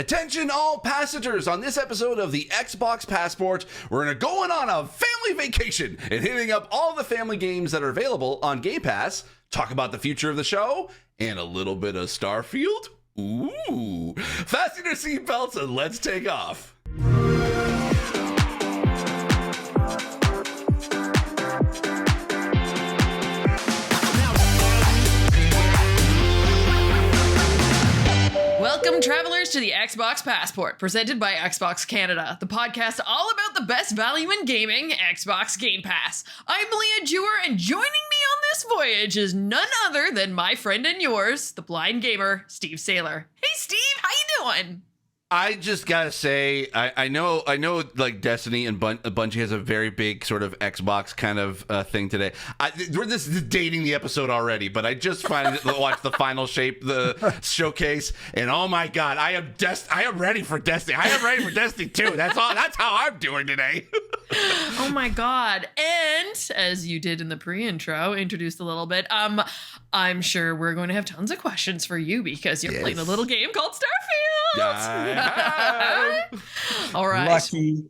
Attention all passengers, on this episode of the Xbox Passport, we're going on a family vacation and hitting up all the family games that are available on Game Pass, talk about the future of the show, and a little bit of Starfield. Ooh, fasten your seatbelts and let's take off. Welcome, travelers, to the Xbox Passport, presented by Xbox Canada, the podcast all about the best value in gaming, Xbox Game Pass. I'm Leah Jewer, and joining me on this voyage is none other than my friend and yours, the blind gamer, Steve Saylor. Hey, Steve, how you doing? I just gotta say, I know, like Destiny and Bungie has a very big sort of Xbox kind of thing today. This is dating the episode already, but I just watched the final the showcase, and oh my god, I am ready for Destiny. I am ready for Destiny 2. That's how I'm doing today. Oh my god! And as you did in the pre-intro, introduced a little bit. I'm sure we're going to have tons of questions for you because you're playing a little game called Starfield. All right. Lucky.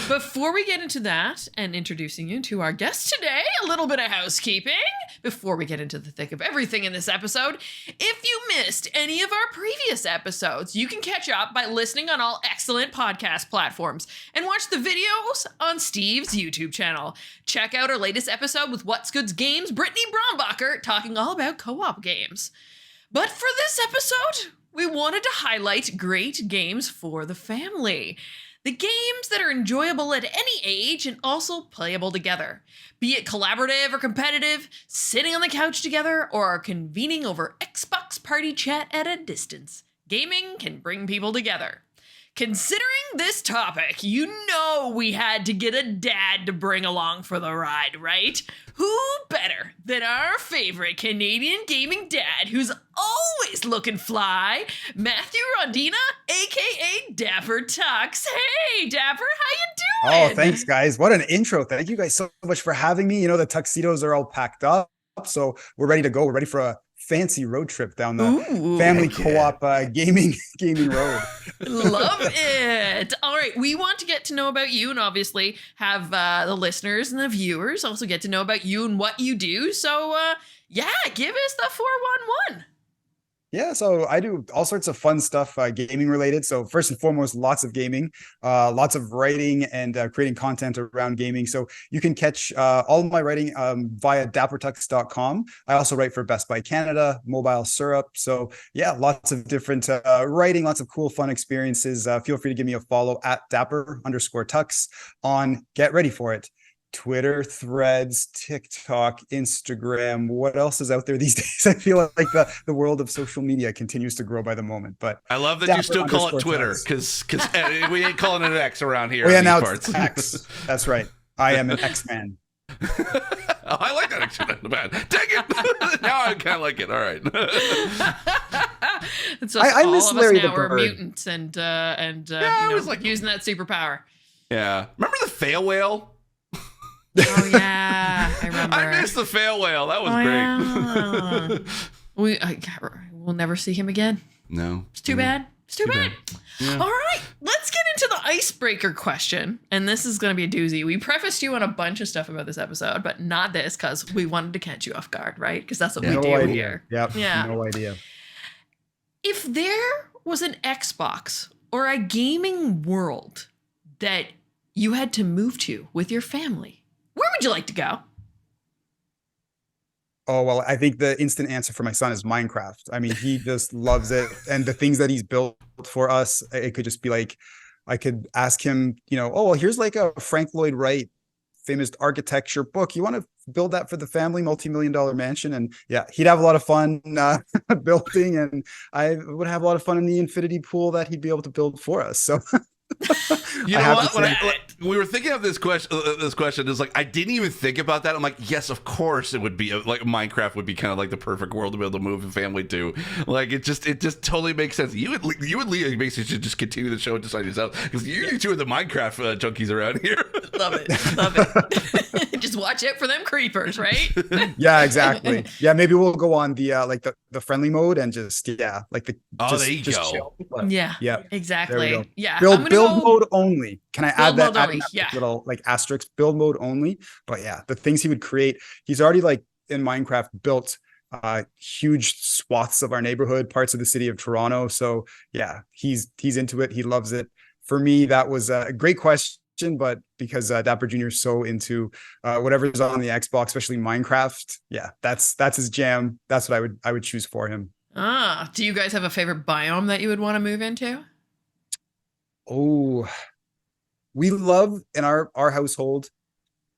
Before we get into that and introducing you to our guest today, a little bit of housekeeping before we get into the thick of everything in this episode. If you missed any of our previous episodes, you can catch up by listening on all excellent podcast platforms and watch the videos on Steve's YouTube channel. Check out our latest episode with What's Good's Games, Brittany Brombacher, talking all about co-op games. But for this episode, we wanted to highlight great games for the family. The games that are enjoyable at any age and also playable together. Be it collaborative or competitive, sitting on the couch together, or convening over Xbox Party Chat at a distance. Gaming can bring people together. Considering this topic, you know we had to get a dad to bring along for the ride, right? Who better than our favorite Canadian gaming dad who's always looking fly, Matthew Rodina, aka Dapper Tux. Hey, Dapper, how you doing? Oh, thanks, guys. What an intro. Thank you guys so much for having me. You know, the tuxedos are all packed up, so we're ready to go. We're ready for a fancy road trip down the family co-op gaming road. Love it. All right, we want to get to know about you and obviously have the listeners and the viewers also get to know about you and what you do. So give us the 411. Yeah, so I do all sorts of fun stuff, gaming related. So first and foremost, lots of gaming, lots of writing and creating content around gaming. So you can catch all of my writing via dappertux.com. I also write for Best Buy Canada, Mobile Syrup. So yeah, lots of different writing, lots of cool, fun experiences. Feel free to give me a follow at Dapper_Tux on, get ready for it, Twitter, Threads, TikTok, Instagram. What else is out there these days? I feel like the world of social media continues to grow by the moment. But I love that you still call it Twitter because we ain't calling it an X around here. Oh, yeah, now it's X. That's right. I am an X-Man. I like that X-Man. Bad. Dang it! Now I kind of like it. All right. So I all miss of Larry us the now are Bird. mutants and like using that superpower. Yeah. Remember the fail whale? Oh yeah, I remember. I missed the fail whale. That was great. Yeah. We'll never see him again. No. It's too bad. It's too bad. Yeah. All right, let's get into the icebreaker question. And this is going to be a doozy. We prefaced you on a bunch of stuff about this episode, but not this because we wanted to catch you off guard, right? Because that's what we do here. Yep. Yeah. No idea. If there was an Xbox or a gaming world that you had to move to with your family, where would you like to go? Oh, well, I think the instant answer for my son is Minecraft. I mean, he just loves it. And the things that he's built for us, it could just be like, I could ask him, oh, well, here's like a Frank Lloyd Wright famous architecture book. You want to build that for the family, multi-million-dollar mansion? And yeah, he'd have a lot of fun building. And I would have a lot of fun in the infinity pool that he'd be able to build for us. So you know what? When we were thinking of this question is like I didn't even think about that. I'm like, yes, of course it would be like Minecraft would be kind of like the perfect world to be able to move a family to. Like it just totally makes sense. You and Leah basically should just continue the show and decide yourself because you two are the Minecraft junkies around here. Love it. Just watch out for them creepers, right? Yeah, exactly. Yeah, maybe we'll go on the like the the friendly mode and just like the Oh, there you just go. chill. But Yeah, yeah, there we exactly. go. Yeah, I'm gonna Build go mode only. Can I build mode add only. that Yeah. little like asterisk build mode only? But yeah, the things he would create, he's already like in Minecraft built huge swaths of our neighborhood, parts of the city of Toronto. So yeah, he's into it. He loves it. For me, that was a great question, but because Dapper Jr. is so into whatever's on the Xbox, especially Minecraft, yeah, that's his jam. That's what I would choose for him. Do you guys have a favorite biome that you would want to move into? Oh, we love in our household,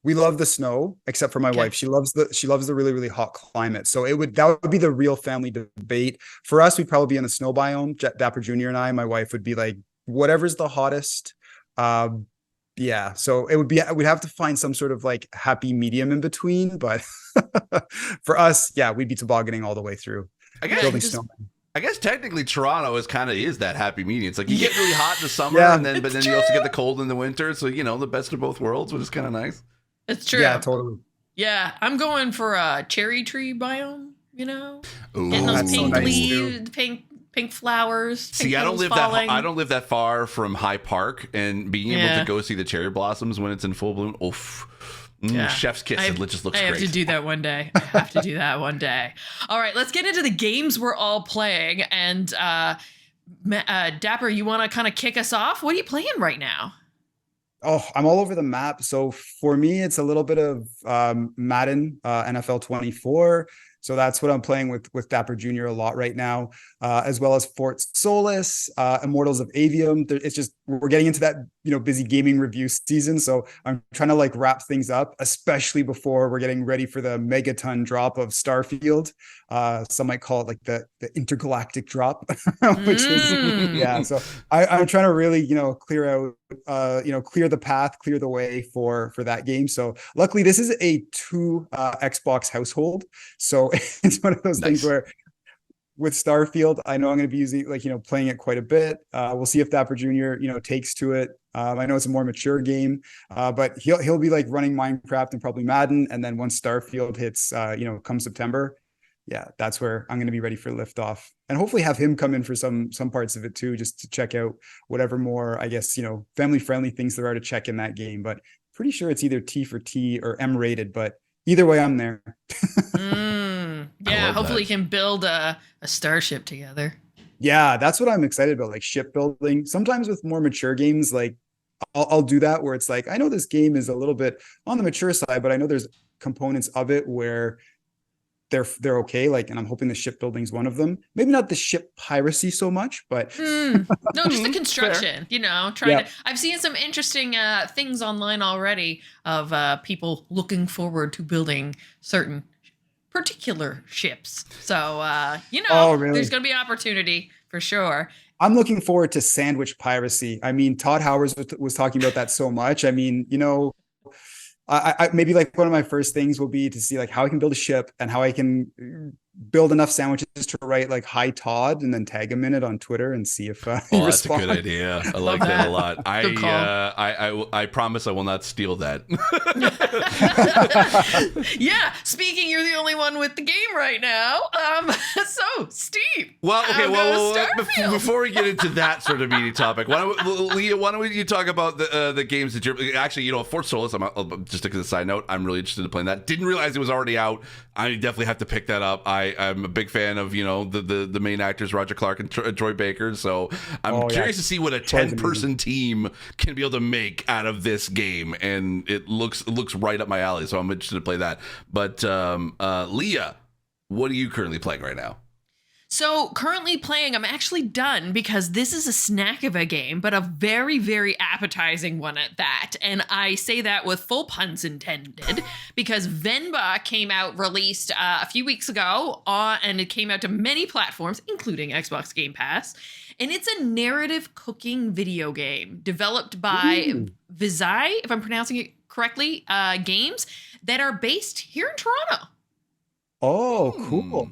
we love the snow, except for my Okay. wife. She loves the really, really hot climate. So that would be the real family debate. For us, we'd probably be in the snow biome. Dapper Jr. and I, my wife would be like, whatever's the hottest. Yeah. So we'd have to find some sort of like happy medium in between. But for us, yeah, we'd be tobogganing all the way through. Building snowmen. I guess technically Toronto is that happy medium. It's like you get really hot in the summer, Yeah, but then you also get the cold in the winter. So the best of both worlds, which is kind of nice. It's true. Yeah, totally. Yeah, I'm going for a cherry tree biome. Ooh, Getting those that's so pink nice, leaves, pink flowers. See, I don't live that far from High Park, and being able to go see the cherry blossoms when it's in full bloom. Oof. Chef's kiss. It just looks great. I have to do that one day. All right, let's get into the games we're all playing. And Dapper, you want to kind of kick us off? What are you playing right now? Oh, I'm all over the map. So for me, it's a little bit of Madden, NFL 24. So that's what I'm playing with Dapper Jr. a lot right now, as well as Fort Solis, Immortals of Avium. It's just we're getting into that busy gaming review season. So I'm trying to like wrap things up, especially before we're getting ready for the megaton drop of Starfield. Some might call it like the intergalactic drop, which is yeah. So I'm trying to really clear out clear the path, clear the way for that game. So luckily this is a 2 Xbox household. So it's one of those things where with Starfield, I know I'm going to be using playing it quite a bit. We'll see if Dapper Jr. takes to it. I know it's a more mature game, but he'll be like running Minecraft and probably Madden. And then once Starfield hits, come September, yeah, that's where I'm going to be ready for liftoff, and hopefully have him come in for some parts of it too, just to check out whatever more, I guess, family friendly things there are to check in that game. But pretty sure it's either T for T or M rated, but either way, I'm there. Yeah, hopefully you can build a starship together. Yeah, that's what I'm excited about, like shipbuilding. Sometimes with more mature games, like I'll do that where it's like, I know this game is a little bit on the mature side, but I know there's components of it where they're okay. Like, and I'm hoping the shipbuilding is one of them. Maybe not the ship piracy so much, but no, just the construction. I've seen some interesting things online already of people looking forward to building certain particular ships. So really? There's going to be opportunity for sure. I'm looking forward to sandwich piracy. I mean, Todd Howard was talking about that so much. I mean, I maybe like one of my first things will be to see like how I can build a ship and how I can build enough sandwiches to write like "Hi Todd" and then tag him in it on Twitter and see if he that's a good idea. I like that a lot. I promise I will not steal that. Yeah, speaking, you're the only one with the game right now. So Steve. Well, okay. Before we get into that sort of meaty topic, Leah, why don't you talk about the games that you're actually, Fort Solis. Just as a side note, I'm really interested in playing that. Didn't realize it was already out. I definitely have to pick that up. I'm a big fan of the main actors Roger Clark and Troy Baker, so I'm curious to see what a 10-person team can be able to make out of this game, and it looks right up my alley. So I'm interested to play that. But Leah, what are you currently playing right now? So currently playing, I'm actually done because this is a snack of a game, but a very, very appetizing one at that. And I say that with full puns intended because Venba released a few weeks ago, and it came out to many platforms, including Xbox Game Pass. And it's a narrative cooking video game developed by Vizai, if I'm pronouncing it correctly, games that are based here in Toronto. Oh, cool.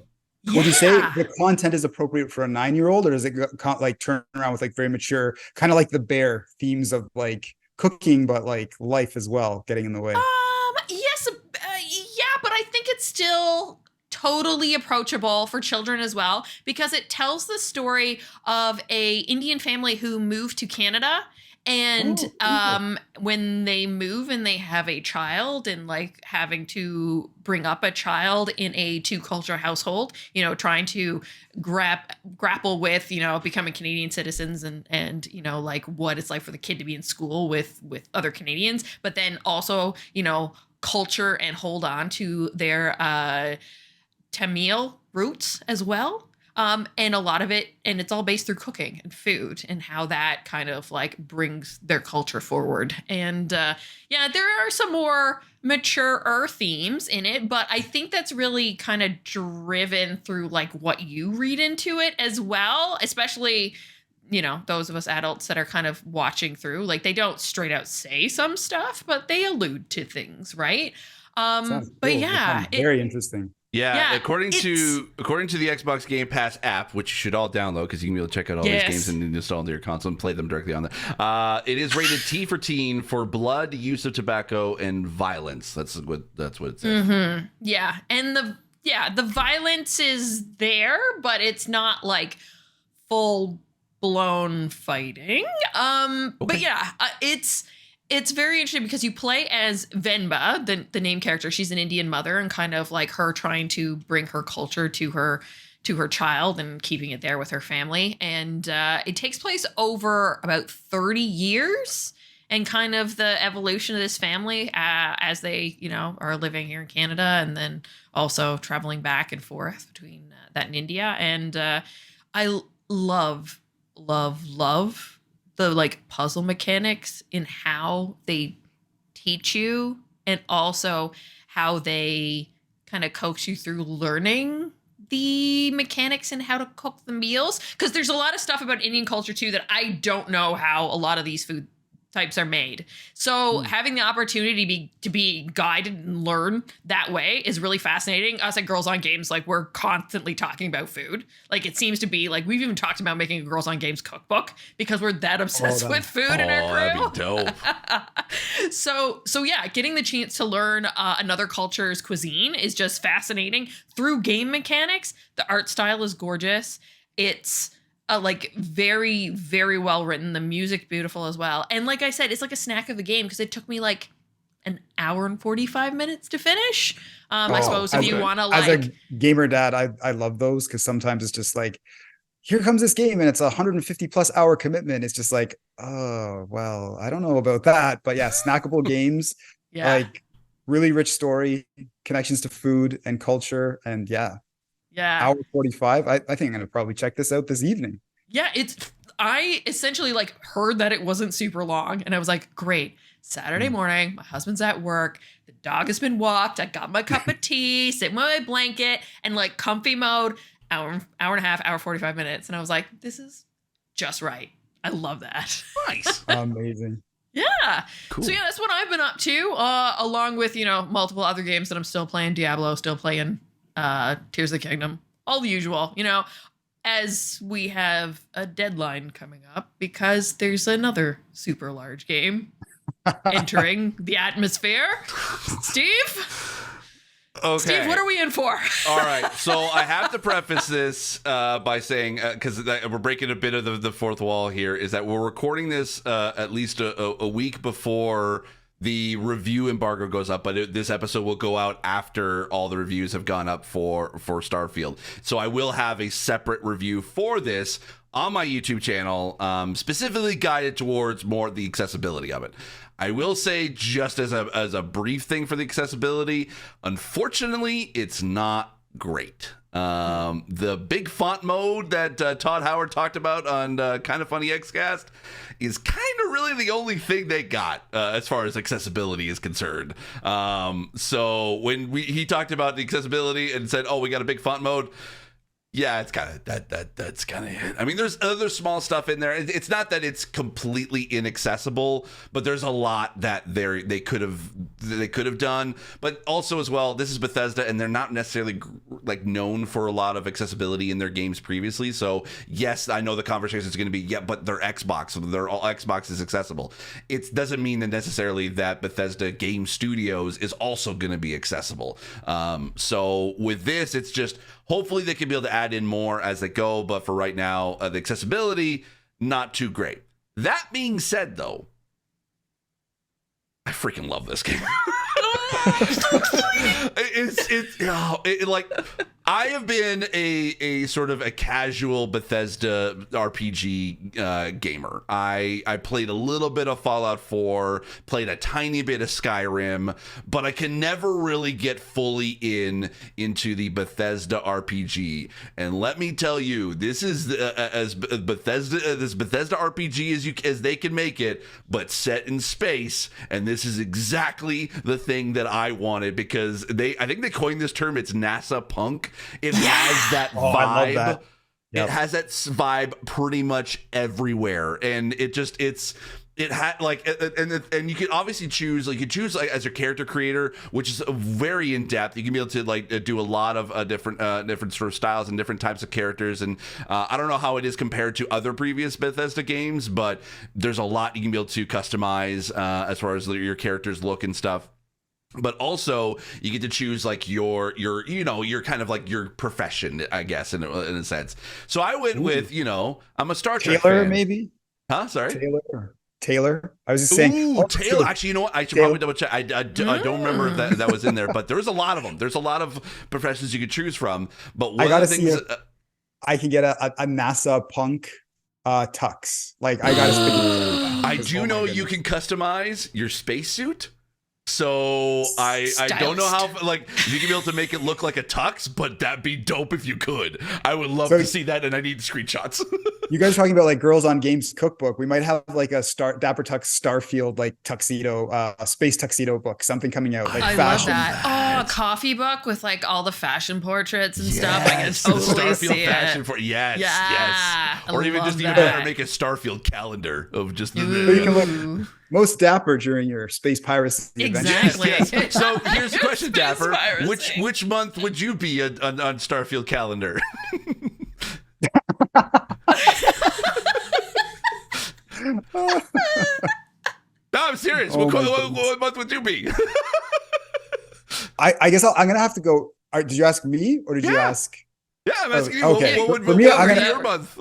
Would you say the content is appropriate for a 9-year-old, or does it like turn around with like very mature, kind of like the Bear themes of like cooking, but like life as well getting in the way? Yes, yeah, but I think it's still totally approachable for children as well, because it tells the story of a Indian family who moved to Canada. And when they move and they have a child, and like having to bring up a child in a two culture household, you know, trying to grapple with, you know, becoming Canadian citizens and, you know, like what it's like for the kid to be in school with other Canadians, but then also, you know, culture and hold on to their Tamil roots as well. And a lot of it, and it's all based through cooking and food and how that kind of like brings their culture forward. And yeah, there are some more mature themes in it, but I think that's really kind of driven through like what you read into it as well, especially, you know, those of us adults that are kind of watching through. Like, they don't straight out say some stuff, but they allude to things, right? But cool. yeah, very interesting. Yeah, according to the Xbox Game Pass app, which you should all download because you can be able to check out all these games and install them to your console and play them directly on there. It is rated T for teen for blood, use of tobacco, and violence. That's what it says. Mm-hmm. Yeah, and the violence is there, but it's not like full blown fighting. But yeah, it's very interesting because you play as Venba, the name character. She's an Indian mother, and kind of like her trying to bring her culture to her child and keeping it there with her family. And it takes place over about 30 years, and kind of the evolution of this family as they, you know, are living here in Canada and then also traveling back and forth between that and India. And I love the like puzzle mechanics in how they teach you, and also how they kind of coax you through learning the mechanics and how to cook the meals. Because there's a lot of stuff about Indian culture too that I don't know how a lot of these food types are made. So having the opportunity to be guided and learn that way is really fascinating. Us at Girls on Games, like, we're constantly talking about food. Like, it seems to be like we've even talked about making a Girls on Games cookbook because we're that obsessed with food in our crew. That'd be dope. So yeah, getting the chance to learn another culture's cuisine is just fascinating through game mechanics. The art style is gorgeous. It's like very, very well written. The music beautiful as well. And like I said, it's like a snack of a game because it took me like an hour and 45 minutes to finish. I suppose if you want to like... As a gamer dad, I love those because sometimes it's just like, here comes this game and it's a 150 plus hour commitment. It's just like, oh, well, I don't know about that. But yeah, snackable games, like really rich story, connections to food and culture. And yeah. Hour 45. I think I'm gonna probably check this out this evening. Yeah, I essentially like heard that it wasn't super long, and I was like, great. Saturday morning, my husband's at work, the dog has been walked, I got my cup of tea, sitting with my blanket, and like comfy mode, hour and a half, hour 45 minutes. And I was like, this is just right. I love that. Nice. Amazing. Yeah. Cool. So yeah, that's what I've been up to, along with, you know, multiple other games that I'm still playing. Diablo, still playing Tears of the Kingdom, all the usual, you know, as we have a deadline coming up because there's another super large game entering the atmosphere. Steve? Okay. Steve, what are we in for? All right. So I have to preface this by saying, because we're breaking a bit of the fourth wall here, is that we're recording this at least a week before the review embargo goes up, but this episode will go out after all the reviews have gone up for Starfield. So I will have a separate review for this on my YouTube channel, specifically guided towards more the accessibility of it. I will say, just as a brief thing for the accessibility, unfortunately, it's not great. The big font mode that Todd Howard talked about on Kind of Funny Xcast is kind of really the only thing they got as far as accessibility is concerned. So when he talked about the accessibility and said, "Oh, we got a big font mode," yeah, it's kind of that's kind of it. I mean, there's other small stuff in there. It's not that it's completely inaccessible, but there's a lot that they could have done. But also as well, this is Bethesda, and they're not necessarily like known for a lot of accessibility in their games previously. So yes, I know the conversation is going to be, yeah, but they're Xbox, so they're all Xbox is accessible. It doesn't mean that necessarily that Bethesda Game Studios is also going to be accessible. So with this, it's just hopefully they can be able to add in more as they go. But for right now, the accessibility, not too great. That being said, though, I freaking love this game. Like I have been a sort of a casual Bethesda RPG gamer. I played a little bit of Fallout 4, played a tiny bit of Skyrim, but I can never really get fully into the Bethesda RPG. And let me tell you, this is as Bethesda this Bethesda RPG as they can make it, but set in space. And this is exactly the thing that I wanted, because I think they coined this term. It's NASA punk. It has that vibe. I love that. Yep. It has that vibe pretty much everywhere, and it had like, and you can obviously choose, like, you choose like as your character creator, which is very in depth. You can be able to like do a lot of different sort of styles and different types of characters. And I don't know how it is compared to other previous Bethesda games, but there's a lot you can be able to customize as far as your characters look and stuff. But also you get to choose like your kind of like your profession, I guess, in a sense. So I went with, I'm a Star Trek Taylor, fan. maybe? Huh? Sorry? Taylor. I was just saying. Ooh, Taylor. Actually, you know what? I should probably double check. I don't remember if that was in there, but there's a lot of them. There's a lot of professions you could choose from. But one of the things I can get a NASA punk tux. Like, I gotta speak. I do know you can customize your spacesuit. So I don't know how, like, you can be able to make it look like a tux, but that'd be dope if you could. I would love to see that, and I need screenshots. You guys are talking about like Girls on Games cookbook. We might have like a Dapper Tux Starfield like tuxedo, space tuxedo book, something coming out. Like I fashion. love that. Oh, a coffee book with like all the fashion portraits and stuff. I can totally see fashion it. Yes. Or even better, make a Starfield calendar of just the. So you can look most dapper during your space piracy exactly. Yes. So here's the question, Dapper. Which month would you be on Starfield calendar? No, I'm serious. What month would you be? I guess I'm gonna have to go. Did you ask me or did you ask? Yeah, I'm asking you. Okay. What would for me, your month?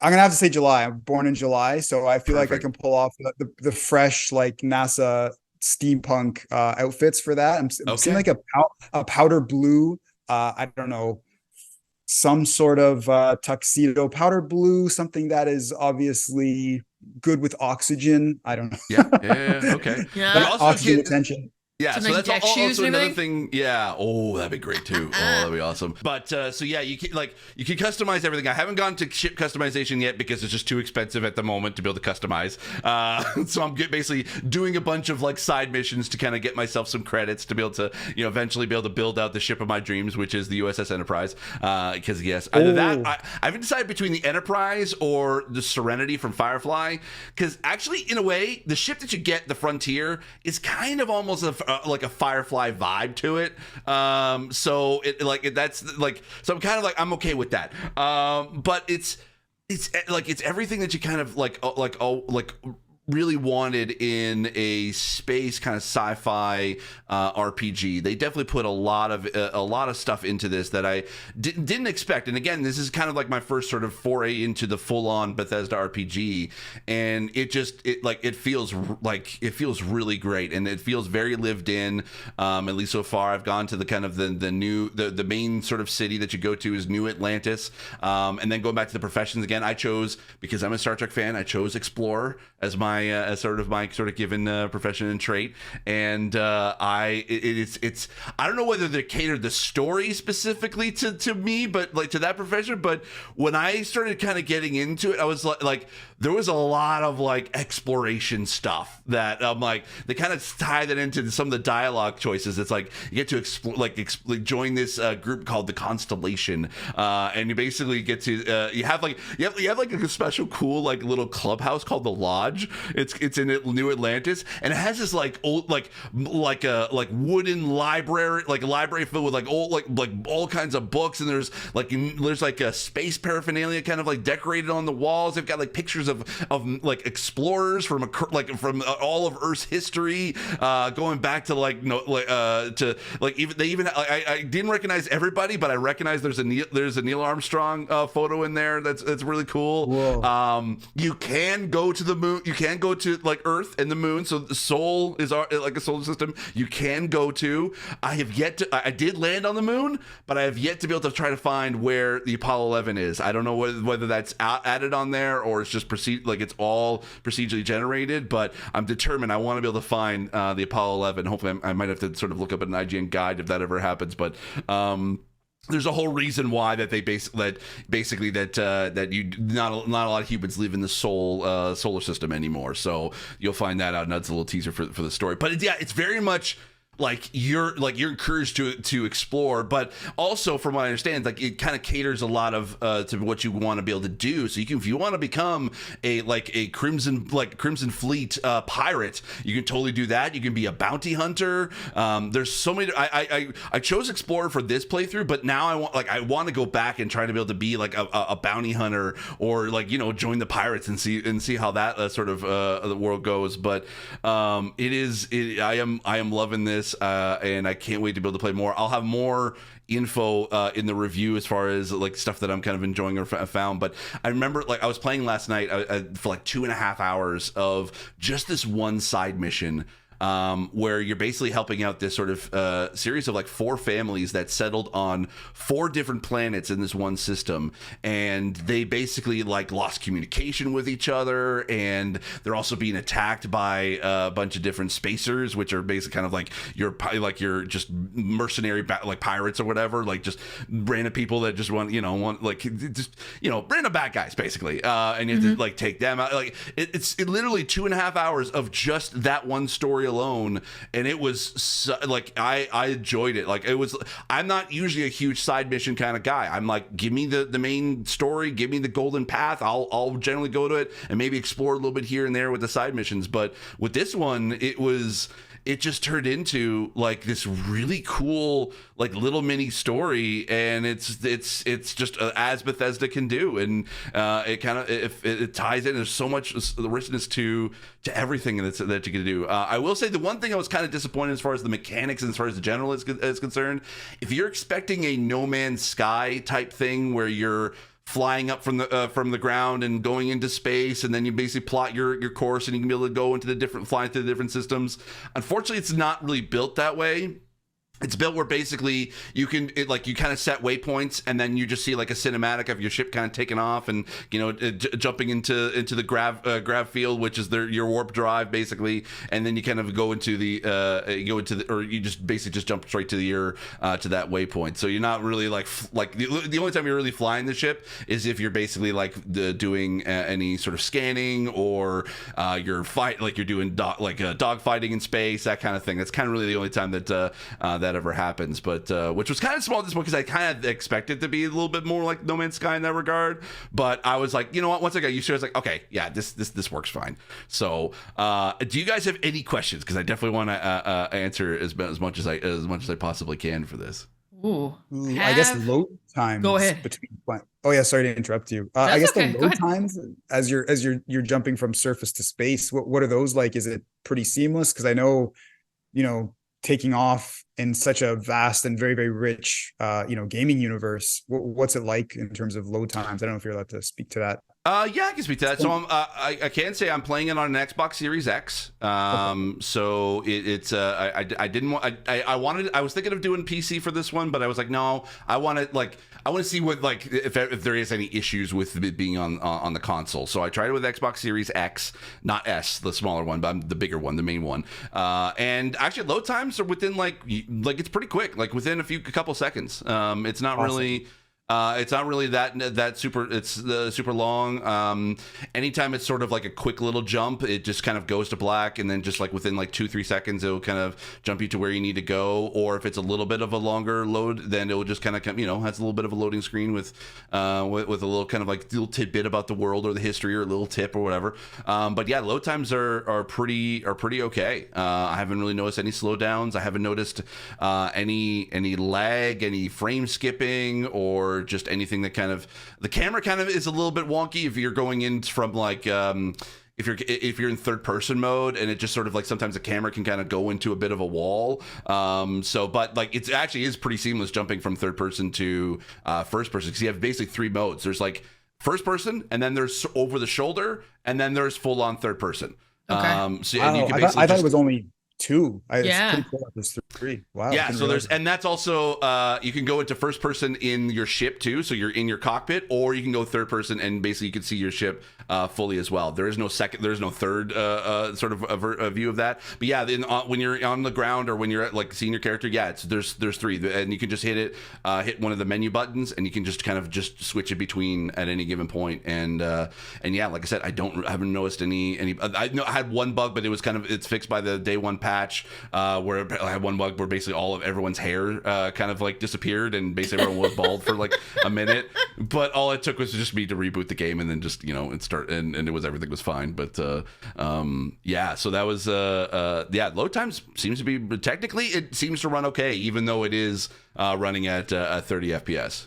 I'm gonna have to say July. I'm born in July, so I feel like I can pull off the fresh like NASA steampunk outfits for that. I'm seeing like a powder blue. I don't know, some sort of tuxedo, powder blue, something that is obviously good with oxygen. I don't know. Yeah. Okay. Yeah. Oxygen attention. Yeah, so that's also another thing. Yeah, that'd be great too. That'd be awesome. But so yeah, you can customize everything. I haven't gone to ship customization yet because it's just too expensive at the moment to be able to customize. So I'm basically doing a bunch of like side missions to kind of get myself some credits to be able to eventually be able to build out the ship of my dreams, which is the USS Enterprise. Because yes, either that I haven't decided between the Enterprise or the Serenity from Firefly. Because actually, in a way, the ship that you get, the Frontier, is kind of almost like a Firefly vibe to it. So I'm kind of like, I'm okay with that. But it's everything that you kind of like really wanted in a space kind of sci-fi RPG. They definitely put a lot of stuff into this that I didn't expect. And again, this is kind of like my first sort of foray into the full-on Bethesda RPG, and it feels really great, and it feels very lived in. At least so far, I've gone to the kind of the main sort of city that you go to is New Atlantis, and then going back to the professions again. I chose, because I'm a Star Trek fan, I chose Explorer as my sort of given profession and trait, and I don't know whether they catered the story specifically to me, but like to that profession. But when I started kind of getting into it, I was like there was a lot of like exploration stuff that I'm like, they kind of tie that into some of the dialogue choices. It's like you get to explore, join this group called the Constellation, and you basically get to you have like a special cool like little clubhouse called the Lodge, It's in New Atlantis, and it has this like old like wooden library, like a library filled with like old like all kinds of books, and there's like a space paraphernalia kind of like decorated on the walls. They've got like pictures of like explorers from all of Earth's history, going back to like I didn't recognize everybody, but I recognize there's a Neil Armstrong photo in there that's really cool. Whoa. You can go to the moon. You can go to like Earth and the moon. So the Sol is like a solar system you can go to. I did land on the moon, but I have yet to be able to try to find where the Apollo 11 is. I don't know whether that's added on there or it's just it's all procedurally generated, but I'm determined. I want to be able to find the Apollo 11. Hopefully I might have to sort of look up an IGN guide if that ever happens, but there's a whole reason why that they basically that you not a lot of humans live in the solar system anymore. So you'll find that out, and that's a little teaser for the story. But it's very much like you're encouraged to explore, but also from what I understand, like it kind of caters a lot of to what you want to be able to do. So if you want to become a Crimson Fleet pirate, you can totally do that. You can be a bounty hunter. There's so many. I chose Explorer for this playthrough, but now I want to go back and try to be able to be like a bounty hunter, or join the pirates and see how that sort of the world goes. But I am loving this. And I can't wait to be able to play more. I'll have more info in the review as far as like stuff that I'm kind of enjoying or found. But I remember I was playing last night for like 2.5 hours of just this one side mission, where you're basically helping out this sort of series of like 4 families that settled on 4 different planets in this one system, and they basically like lost communication with each other, and they're also being attacked by a bunch of different spacers, which are basically kind of like you're just mercenary like pirates or whatever, like just random people that just want random bad guys basically, and you have to like take them out. Like it's literally 2.5 hours of just that one story alone, and it was I enjoyed it. Like I'm not usually a huge side mission kind of guy. I'm like, give me the main story, give me the golden path. I'll generally go to it and maybe explore a little bit here and there with the side missions. But with this one, it just turned into like this really cool like little mini story, and it's just as Bethesda can do, and it kind of it ties in. There's so much the richness to everything that you can do. I will say the one thing I was kind of disappointed as far as the mechanics and as far as the general is concerned, if you're expecting a No Man's Sky type thing where you're flying up from the ground and going into space, and then you basically plot your course, and you can be able to go into flying through the different systems. Unfortunately, it's not really built that way. It's built where basically you kind of set waypoints, and then you just see like a cinematic of your ship kind of taking off, and jumping into the grav field, which is your warp drive basically, and then you kind of go into or you just basically just jump straight to to that waypoint. So you're not really like the only time you're really flying the ship is if you're basically like doing any sort of scanning, or you're doing dog fighting in space, that kind of thing. That's kind of really the only time that ever happens, but which was kind of small at this point, because I kind of expected it to be a little bit more like No Man's Sky in that regard. But I was like, you know what? Once I got used to it, I was like, okay, yeah, this works fine. So, do you guys have any questions? Because I definitely want to answer as much as I possibly can for this. Ooh, I guess load times. Go ahead. Oh yeah, sorry to interrupt you. I guess the load times as you're jumping from surface to space. What are those like? Is it pretty seamless? Because I know, taking off in such a vast and very, very rich, gaming universe. What's it like in terms of load times? I don't know if you're allowed to speak to that. Yeah, I can speak to that. So I can say I'm playing it on an Xbox Series X. So I was thinking of doing PC for this one, but I was like, no, I want to see what if there is any issues with it being on the console. So I tried it with Xbox Series X, not S, the smaller one, but I'm the bigger one, the main one. And actually, load times are within it's pretty quick, like within a couple seconds. It's not awesome. really. It's not really that super. It's super long. Anytime it's sort of like a quick little jump, it just kind of goes to black, and then just like within like 2-3 seconds, it will kind of jump you to where you need to go. Or if it's a little bit of a longer load, then it will just kind of come, has a little bit of a loading screen with a little kind of like little tidbit about the world or the history or a little tip or whatever. But yeah, load times are pretty okay. I haven't really noticed any slowdowns. I haven't noticed any lag, any frame skipping, or just anything that kind of, the camera kind of is a little bit wonky if you're going in from like if you're in third person mode, and it just sort of like sometimes the camera can kind of go into a bit of a wall. But like it actually is pretty seamless jumping from third person to first person, because you have basically 3 modes. There's like first person, and then there's over the shoulder, and then there's full on third person. Okay. And you can I thought it was only 2. It's Yeah. pretty cool that there's 3. Wow. Yeah, so and that's also you can go into first person in your ship too, so you're in your cockpit, or you can go third person and basically you can see your ship fully as well. There is no third sort of a view of that. But yeah, when you're on the ground or when you're like seeing your character, yeah, there's 3, and you can just hit one of the menu buttons, and you can just kind of just switch it between at any given point. And yeah, like I said, I haven't noticed any. I had one bug, but it's fixed by the day 1 patch, where I had one bug where basically all of everyone's hair kind of like disappeared, and basically everyone was bald for like a minute. But all it took was just me to reboot the game, and then just and start, and everything was fine. But yeah, so that was load times seems to be, technically it seems to run okay, even though it is running at 30 FPS.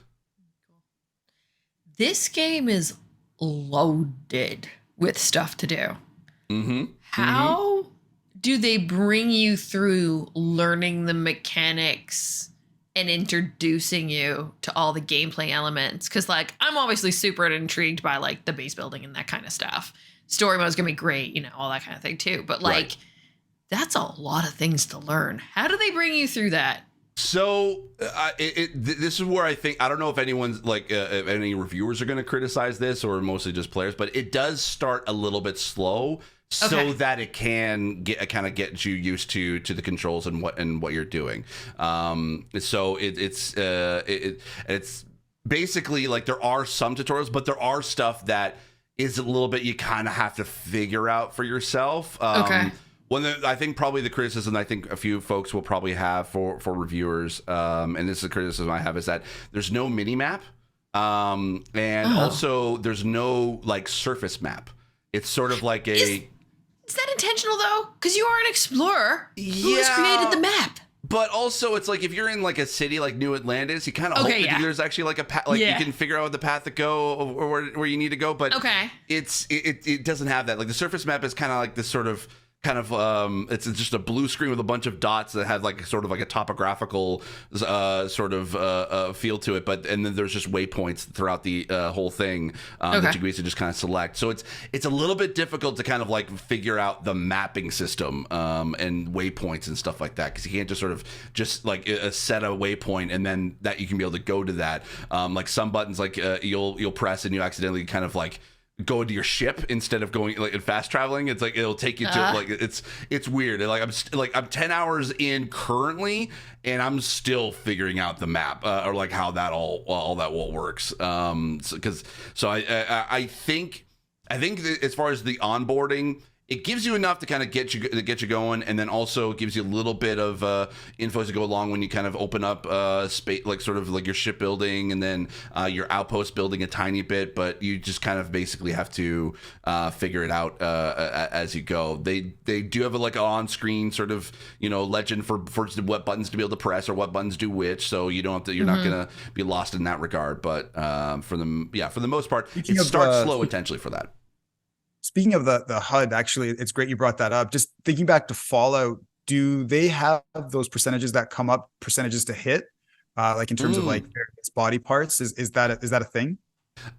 This game is loaded with stuff to do. Mm-hmm. How do they bring you through learning the mechanics and introducing you to all the gameplay elements? Because like I'm obviously super intrigued by like the base building and that kind of stuff. Story mode's gonna be great, all that kind of thing too. But like Right. That's a lot of things to learn. How do they bring you through that? So this is where I think, I don't know if anyone's like if any reviewers are going to criticize this, or mostly just players, but it does start a little bit slow, so that it can get you used to the controls and what you're doing. So it's basically like there are some tutorials, but there are stuff that is a little bit, you kind of have to figure out for yourself. I think probably the criticism I think a few folks will probably have for reviewers, and this is a criticism I have, is that there's no mini map, and also there's no like surface map. It's sort of like Is that intentional though? Because you are an explorer. Who has created the map? But also, it's like if you're in like a city like New Atlantis, you kind of hope that there's actually like a path, like you can figure out the path to go or where you need to go. But it doesn't have that. Like the surface map is kind of like this sort of it's just a blue screen with a bunch of dots that have like sort of like a topographical sort of feel to it, and then there's just waypoints throughout the whole thing that you basically just kind of select. So it's a little bit difficult to kind of like figure out the mapping system and waypoints and stuff like that, because you can't just sort of just like set a waypoint and then that you can be able to go to that. Like some buttons, like you'll press and you accidentally kind of like go into your ship instead of going like fast traveling. It's like it'll take you to like it's weird. Like I'm 10 hours in currently, and I'm still figuring out the map or like how that all that works. So I think that as far as the onboarding, it gives you enough to kind of get you going, and then also gives you a little bit of info to go along when you kind of open up space, like sort of like your shipbuilding, and then your outpost building a tiny bit. But you just kind of basically have to figure it out as you go. They do have like an on-screen sort of legend for what buttons to be able to press or what buttons do which, so you don't have to, you're not gonna be lost in that regard. But for the most part, it starts slow intentionally for that. Speaking of the HUD, actually, it's great you brought that up. Just thinking back to Fallout, do they have those percentages that come up, percentages to hit, like in terms of like various body parts? Is that a thing?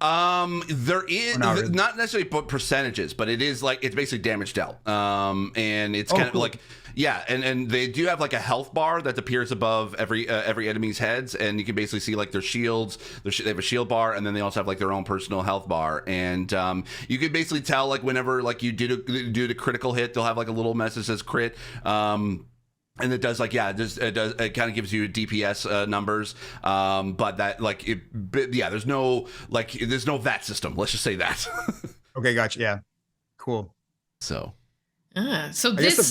There is not necessarily percentages, but it is like it's basically damage dealt. And it's kind of like and they do have like a health bar that appears above every enemy's heads, and you can basically see like their shields. They have a shield bar, and then they also have like their own personal health bar. And you can basically tell like whenever like you do the critical hit, they'll have like a little message that says crit. And it does it kind of gives you DPS numbers, but that there's no VAT system. Let's just say that. Okay, gotcha. Yeah, cool. So I guess the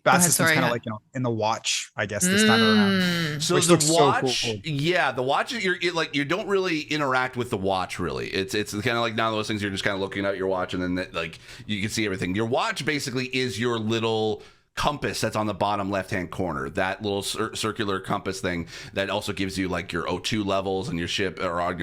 VAT system's kind of like in the watch, I guess, this time around. So Which the looks watch, so cool. the watch you don't really interact with the watch really. It's kind of like none of those things. You're just kind of looking at your watch and then you can see everything. Your watch basically is your little compass that's on the bottom left-hand corner, that little circular compass thing that also gives you like your O2 levels and your ship or on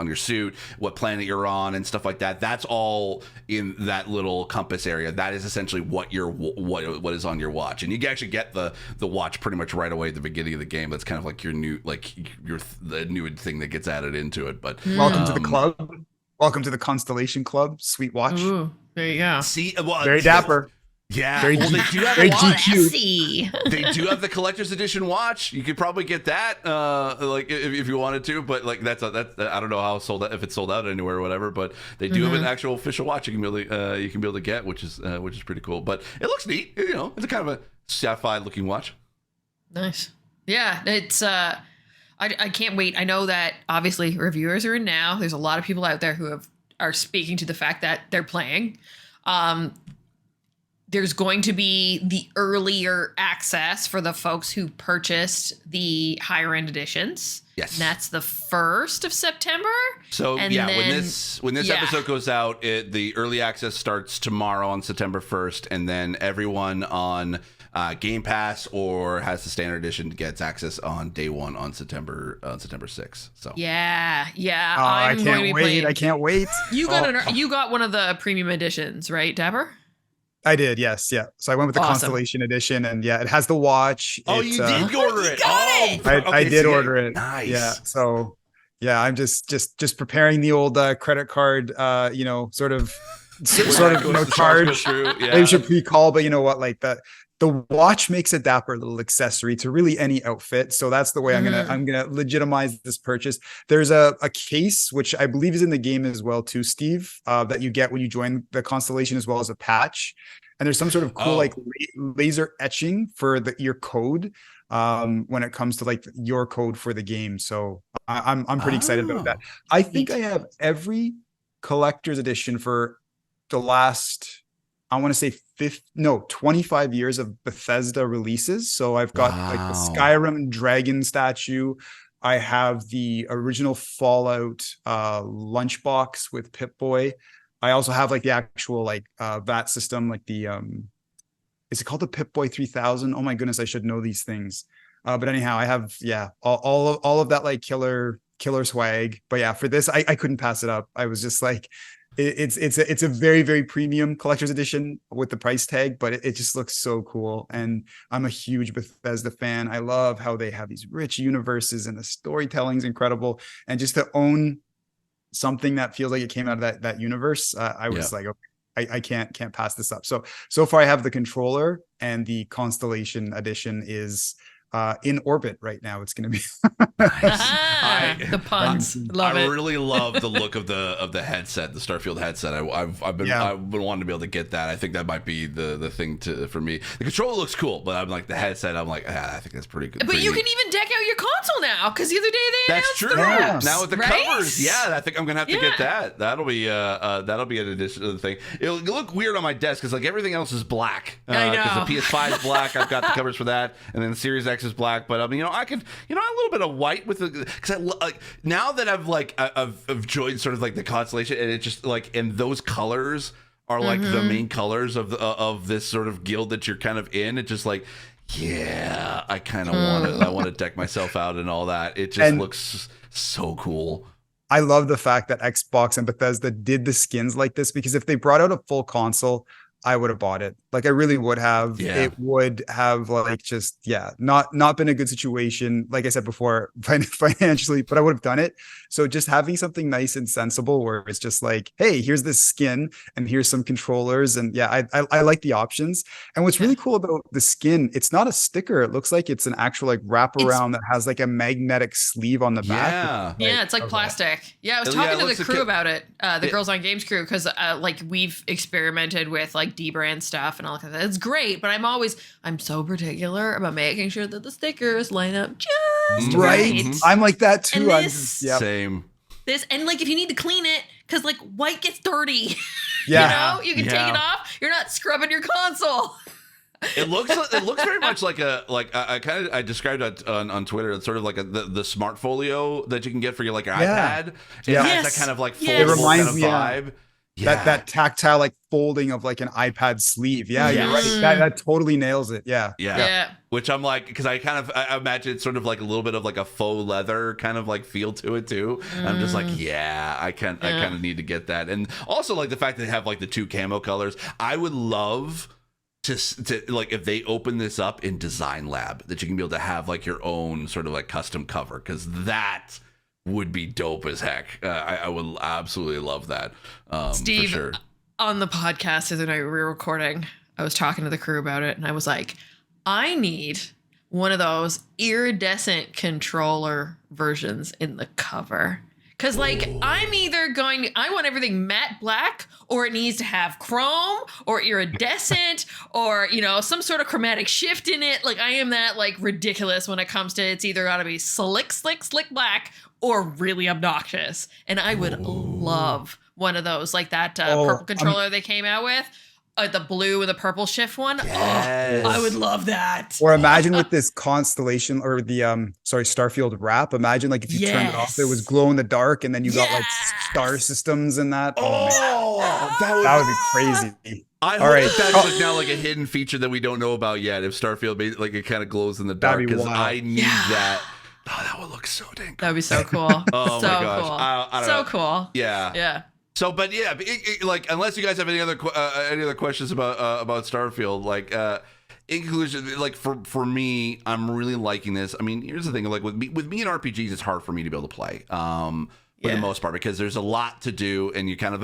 your suit, what planet you're on and stuff like that. That's all in that little compass area. That is essentially what what is on your watch, and you can actually get the watch pretty much right away at the beginning of the game. That's kind of like your new the new thing that gets added into it. But welcome to the club. Welcome to the Constellation Club. Sweet watch. Ooh, there you go. See, very dapper. Yeah, very they do have very a watch. GQ. They do have the collector's edition watch. You could probably get that, if you wanted to. But like that's I don't know how if it's sold out anywhere or whatever. But they do have an actual official watch you can be able to get, which is pretty cool. But it looks neat. You know, it's a kind of a sci-fi looking watch. Nice. Yeah, it's I can't wait. I know that obviously reviewers are in now. There's a lot of people out there who are speaking to the fact that they're playing. There's going to be the earlier access for the folks who purchased the higher end editions. Yes. And that's the 1st of September. So when this episode goes out, the early access starts tomorrow on September 1st, and then everyone on Game Pass or has the standard edition gets access on day one on September 6th. So yeah. I can't wait. You got one of the premium editions, right, Dapper? I did, yes, yeah. So I went with the Constellation edition, and yeah, it has the watch. Oh, you did order it. I did order it. Nice. Yeah. So yeah, I'm just preparing the old credit card, sort of charge. Maybe should pre-call, but you know what? Like the watch makes a dapper little accessory to really any outfit. So that's the way I'm gonna legitimize this purchase. There's a case which I believe is in the game as well too, Steve, that you get when you join the Constellation, as well as a patch. And there's some sort of cool laser etching for your code when it comes to like your code for the game. So I'm pretty excited about that. I think I have every collector's edition for the last, I want to say 25 years of Bethesda releases. So I've got like the Skyrim dragon statue. I have the original Fallout lunchbox with Pip-Boy. I also have like the actual like VAT system, like the is it called the Pip-Boy 3000? Oh my goodness, I should know these things. But anyhow, I have all of that like killer swag. But yeah, for this, I couldn't pass it up. I was just like, it's a very, very premium collector's edition with the price tag, but it just looks so cool. And I'm a huge Bethesda fan. I love how they have these rich universes and the storytelling's incredible. And just to own something that feels like it came out of that universe, I was like, okay, I can't pass this up. So far I have the controller, and the Constellation edition is in orbit right now. It's going to be the puns. I really love the look of the headset, the Starfield headset. I've been wanting to be able to get that. I think that might be the thing for me. The controller looks cool, but I'm like the headset. I'm like, I think that's pretty good. But you can even deck out your console now, because the other day they announced true. Yes. Now with the covers, I think I'm gonna have to get that. That'll be an addition to the thing. It'll look weird on my desk because like everything else is black. I know. Because the PS5 is black. I've got the covers for that, and then the Series X is black. But I mean, I could, a little bit of white with the, because now that I've joined sort of like the Constellation, and it just like, and those colors are like the main colors of this sort of guild that you're kind of in. It's just like, yeah, I kind of want to deck myself out and all that. It just looks so cool. I love the fact that Xbox and Bethesda did the skins like this, because if they brought out a full console, I would have bought it. Like I really would have. Yeah. It would have like just not been a good situation, like I said before, financially, but I would have done it. So just having something nice and sensible where it's just like, hey, here's this skin and here's some controllers, and I like the options. And what's really cool about the skin, it's not a sticker. It looks like it's an actual like wraparound that has like a magnetic sleeve on the back. Yeah, it's like plastic. Yeah, I was talking to the crew about it, the Girls on Games crew, because like we've experimented with like like dbrand stuff and all that. It's great, but I'm so particular about making sure that the stickers line up just right. I'm like that too. And Same. And like if you need to clean it, because like white gets dirty. Yeah. You can take it off. You're not scrubbing your console. It looks very much like I described it on Twitter. It's sort of like the smart folio that you can get for your iPad. It has that kind of like foldable it reminds me vibe. That tactile like folding of like an iPad sleeve. Yeah, you're right. That totally nails it. Yeah. Which I'm like, because I imagine it's sort of like a little bit of like a faux leather kind of like feel to it too. I'm just like, I kind of need to get that. And also like the fact that they have like the 2 camo colors. I would love to like if they open this up in Design Lab, that you can be able to have like your own sort of like custom cover, because that would be dope as heck. I would absolutely love that. Steve, for sure. On the podcast the other night we were recording, I was talking to the crew about it, and I was like, I need one of those iridescent controller versions in the cover. Because, like, I want everything matte black, or it needs to have chrome, or iridescent, or, some sort of chromatic shift in it. Like, I am that, like, ridiculous when it comes to it's either got to be slick black or really obnoxious. And I would love one of those, like that purple controller they came out with. The blue and the purple shift one. Yes. Oh, I would love that. Or imagine with this constellation or the Starfield wrap. Imagine like if you turned it off, it was glow in the dark, and then you got like star systems and that. That would be crazy. I hope that's like now like a hidden feature that we don't know about yet. If Starfield like it kind of glows in the dark, because I need that. Oh, that would look so dang cool. That would be so cool. Oh so my gosh. cool. I don't so know. cool. Yeah. So, but yeah, like unless you guys have any other questions about Starfield, like in conclusion, like for me, I'm really liking this. I mean, here's the thing: like with me in RPGs, it's hard for me to be able to play. For the most part, because there's a lot to do, and you kind of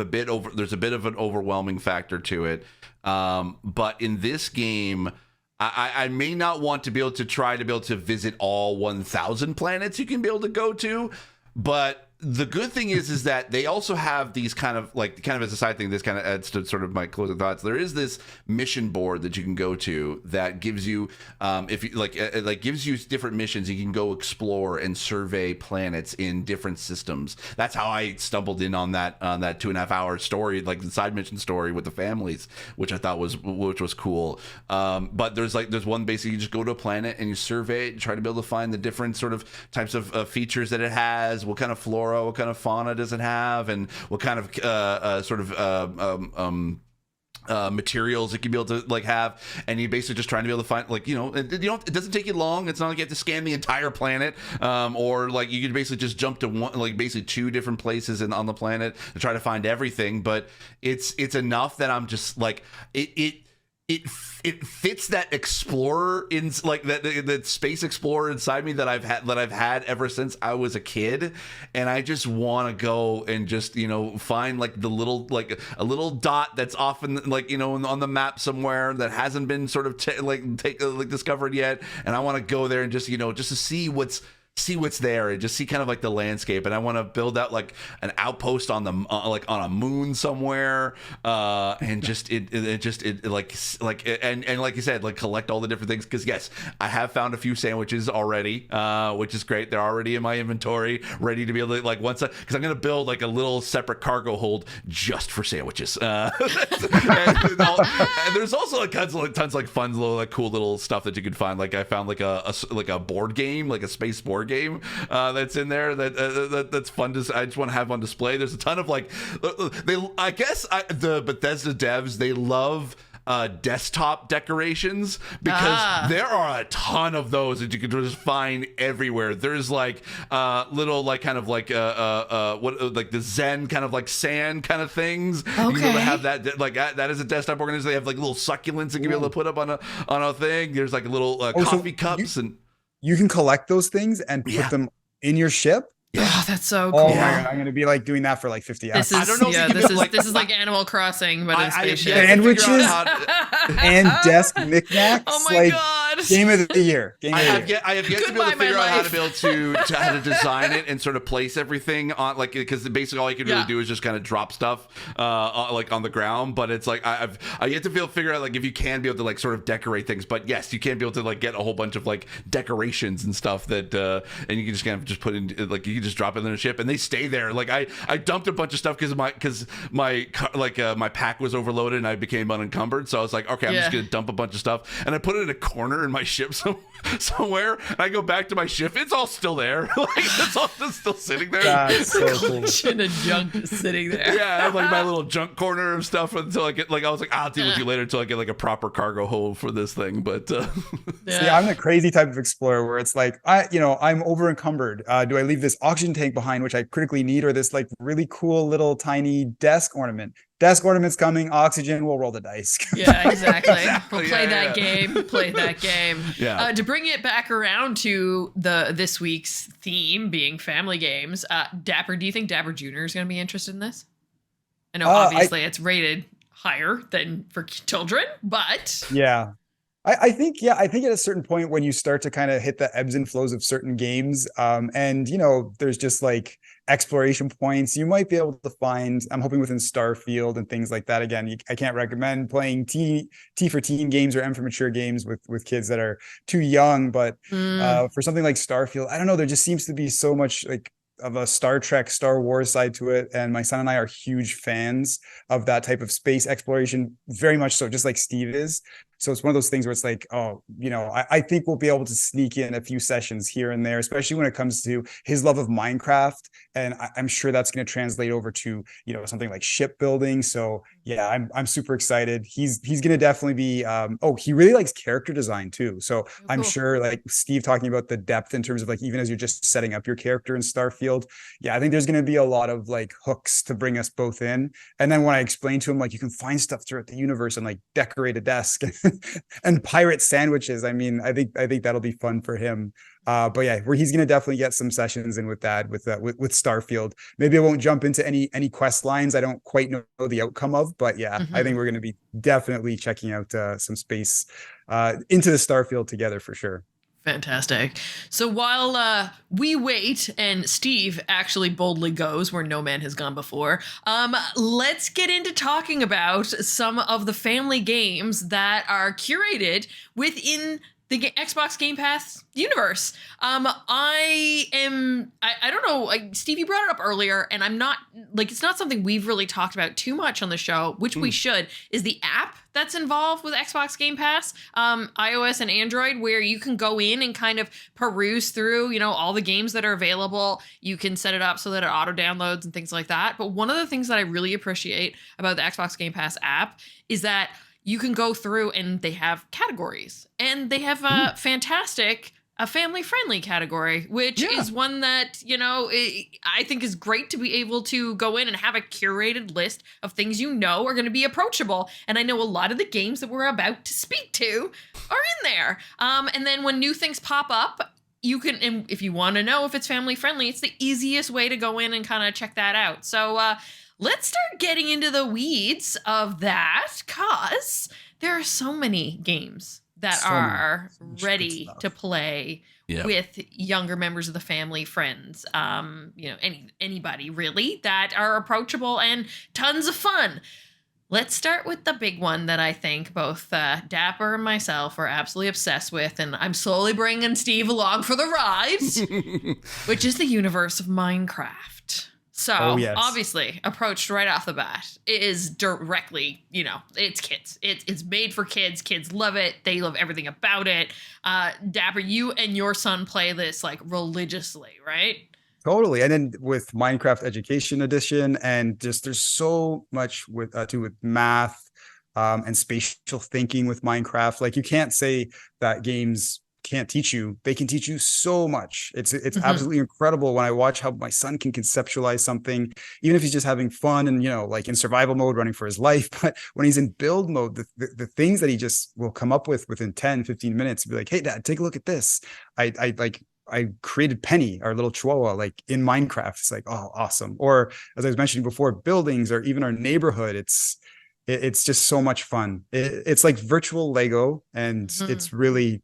there's a bit of an overwhelming factor to it. But in this game, I may not want to be able to try to be able to visit all 1,000 planets you can be able to go to, but the good thing is that they also have these kind of as a side thing. This kind of adds to sort of my closing thoughts. There is this mission board that you can go to that gives you, if you gives you different missions. You can go explore and survey planets in different systems. That's how I stumbled in on that 2.5 hour story, like the side mission story with the families, which I thought was cool. But there's one basically you just go to a planet and you survey it and try to be able to find the different sort of types of features that it has. What kind of flora, what kind of fauna does it have, and what kind of materials it can be able to like have. And you basically just trying to be able to find it doesn't take you long. It's not like you have to scan the entire planet, or like you can basically just jump to basically 2 different places on the planet to try to find everything. But it's enough that I'm just like it fits that explorer in like that space explorer inside me that I've had ever since I was a kid, and I just want to go and just find like the little like a little dot that's often like on the map somewhere that hasn't been sort of discovered yet, and I want to go there and just just to see what's there and just see kind of like the landscape. And I want to build out like an outpost on the like on a moon somewhere, and just like you said, like collect all the different things, because yes, I have found a few sandwiches already, which is great. They're already in my inventory ready to be able to like because I'm gonna build like a little separate cargo hold just for sandwiches. And there's also like tons of like fun little like cool little stuff that you can find. Like I found like a board game, like a space board game that's in there that's fun to I just want to have on display. There's a ton of like the Bethesda devs, they love desktop decorations, because there are a ton of those that you can just find everywhere. There's like little like kind of like what like the Zen kind of like sand kind of things. Okay. You can be able to have that like that is a desktop organization. They have like little succulents that you can be able to put up on a thing. There's like little coffee cups and you can collect those things and put them in your ship. Oh, that's so cool. Oh my God, I'm gonna be like doing that for like 50 hours. I don't know. This is like Animal Crossing, but in spaceship. Sandwiches and desk knickknacks. Oh my God. Game of the year. I have yet to be able Goodbye, to figure my out how to life. be able to how to design it and sort of place everything on, like, because basically all you can really Yeah. do is just kind of drop stuff like on the ground. But it's like I yet to figure out, like, if you can be able to, like, sort of decorate things. But yes, you can be able to, like, get a whole bunch of, like, decorations and stuff that and you can just kind of just put in, like, you can just drop it in a ship and they stay there. Like I dumped a bunch of stuff because my pack was overloaded and I became unencumbered. So I was like, okay, I'm just gonna dump a bunch of stuff, and I put it in a corner in my ship somewhere. And I go back to my ship, it's all still there. Like, it's all just still sitting there. That's so cool. Collection of junk just sitting there. Yeah, I have, like, my little junk corner of stuff until I get, like, I was like, I'll deal with you later until I get, like, a proper cargo hold for this thing. But See, I'm the crazy type of explorer where it's like, I'm over encumbered. Do I leave this oxygen tank behind, which I critically need, or this, like, really cool little tiny desk ornament? Desk ornament's coming, oxygen, we'll roll the dice. Yeah, exactly. Exactly, We'll play yeah, that game. Play that game. Yeah. To bring it back around to this week's theme being family games, Dapper, do you think Dapper Jr. is going to be interested in this? I know obviously it's rated higher than for children, but Yeah. I think at a certain point when you start to kind of hit the ebbs and flows of certain games, and there's just like exploration points, you might be able to find, I'm hoping within Starfield and things like that. Again, I can't recommend playing T for teen games or M for mature games with kids that are too young, but for something like Starfield, I don't know, there just seems to be so much like of a Star Trek, Star Wars side to it. And my son and I are huge fans of that type of space exploration, very much so, just like Steve is. So it's one of those things where it's like, I think we'll be able to sneak in a few sessions here and there, especially when it comes to his love of Minecraft. And I'm sure that's going to translate over to, something like shipbuilding. So yeah, I'm super excited. He's going to definitely be, he really likes character design too. So I'm sure, like Steve talking about the depth in terms of, like, even as you're just setting up your character in Starfield. Yeah, I think there's going to be a lot of, like, hooks to bring us both in. And then when I explain to him, like, you can find stuff throughout the universe and, like, decorate a desk and pirate sandwiches. I mean, I think that'll be fun for him. But yeah, where he's going to definitely get some sessions in with that, with Starfield. Maybe I won't jump into any quest lines I don't quite know the outcome of, but yeah, I think we're going to be definitely checking out some space into the Starfield together for sure. fantastic. So while we wait and Steve actually boldly goes where no man has gone before, let's get into talking about some of the family games that are curated within the Xbox Game Pass universe. I don't know, Steve, you brought it up earlier, and I'm not, like, it's not something we've really talked about too much on the show, which we should, is the app that's involved with Xbox Game Pass, iOS and Android, where you can go in and kind of peruse through, all the games that are available. You can set it up so that it auto downloads and things like that. But one of the things that I really appreciate about the Xbox Game Pass app is that you can go through and they have categories, and they have a fantastic, a family-friendly category, which is one that, I think is great to be able to go in and have a curated list of things are going to be approachable. And I know a lot of the games that we're about to speak to are in there. And then when new things pop up, you can, and if you want to know if it's family-friendly, it's the easiest way to go in and kind of check that out. So, let's start getting into the weeds of that, because there are so many games that are ready to play with younger members of the family, friends, anybody really, that are approachable and tons of fun. Let's start with the big one that I think both Dapper and myself are absolutely obsessed with, and I'm slowly bringing Steve along for the ride, which is the universe of Minecraft. So, obviously, approached right off the bat, it is directly, it's kids. It's made for kids. Kids love it. They love everything about it. Dapper, you and your son play this, like, religiously, right? Totally. And then with Minecraft Education Edition, and just there's so much with math and spatial thinking with Minecraft. Like, you can't say that games can't teach you. They can teach you so much. It's absolutely incredible when I watch how my son can conceptualize something, even if he's just having fun and, like in survival mode, running for his life. But when he's in build mode, the things that he just will come up with within 10, 15 minutes, be like, hey, Dad, take a look at this. I created Penny, our little chihuahua, like in Minecraft. It's like, oh, awesome. Or as I was mentioning before, buildings or even our neighborhood. It's just so much fun. It's like virtual Lego, and it's really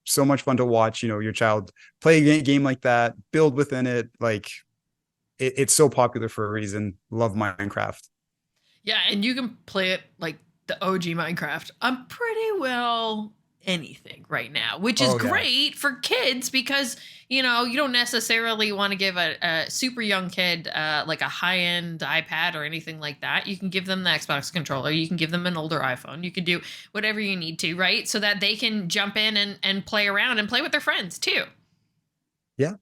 so much fun to watch, your child play a game like that, build within it. Like it's so popular for a reason. Love Minecraft. Yeah, and you can play it like the OG Minecraft. I'm pretty well anything right now, which is great for kids because, you don't necessarily want to give a super young kid like a high-end iPad or anything like that. You can give them the Xbox controller. You can give them an older iPhone. You can do whatever you need to, right? So that they can jump in and play around and play with their friends too.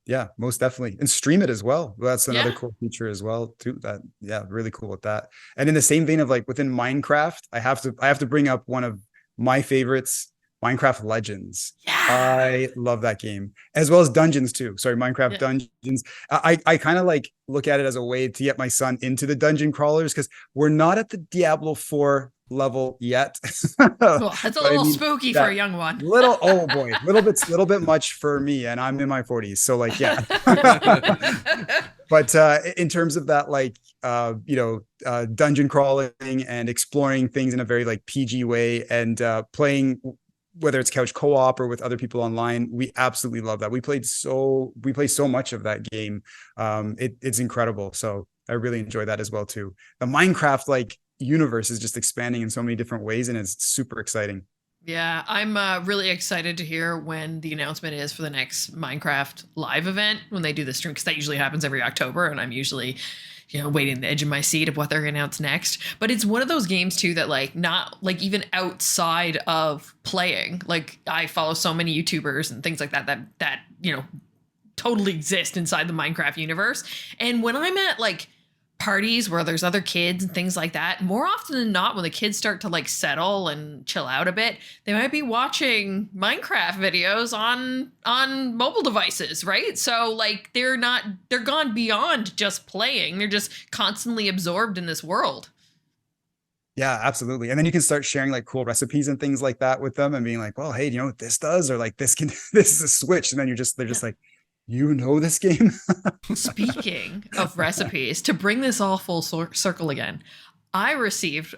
Yeah, most definitely. And stream it as well. That's another cool feature as well too. That, really cool with that. And in the same vein of like within Minecraft, I have to bring up one of my favorites, Minecraft Legends. Yeah. I love that game, as well as Dungeons too. Sorry, Minecraft Dungeons. I kind of like look at it as a way to get my son into the dungeon crawlers, because we're not at the Diablo 4 level yet. Cool. That's a little spooky for a young one. Oh boy, little bit much for me, and I'm in my 40s, so like but in terms of that, like dungeon crawling and exploring things in a very like PG way, and playing, whether it's couch co-op or with other people online, we absolutely love that. We play so much of that game. It's incredible. So I really enjoy that as well too. The Minecraft like universe is just expanding in so many different ways, and it's super exciting. Yeah, I'm really excited to hear when the announcement is for the next Minecraft live event, when they do the stream, because that usually happens every October, and I'm usually waiting on the edge of my seat of what they're going to announce next. But it's one of those games too that like not like even outside of playing, like I follow so many YouTubers and things like that totally exist inside the Minecraft universe. And when I'm at like parties where there's other kids and things like that, more often than not, when the kids start to like settle and chill out a bit, they might be watching Minecraft videos on mobile devices, right? So like they're gone beyond just playing. They're just constantly absorbed in this world. Yeah, absolutely. And then you can start sharing like cool recipes and things like that with them, and being like, well, hey, do you know what this does? Or like this is a switch. And then they're just like, this game. Speaking of recipes, to bring this all full circle again, I received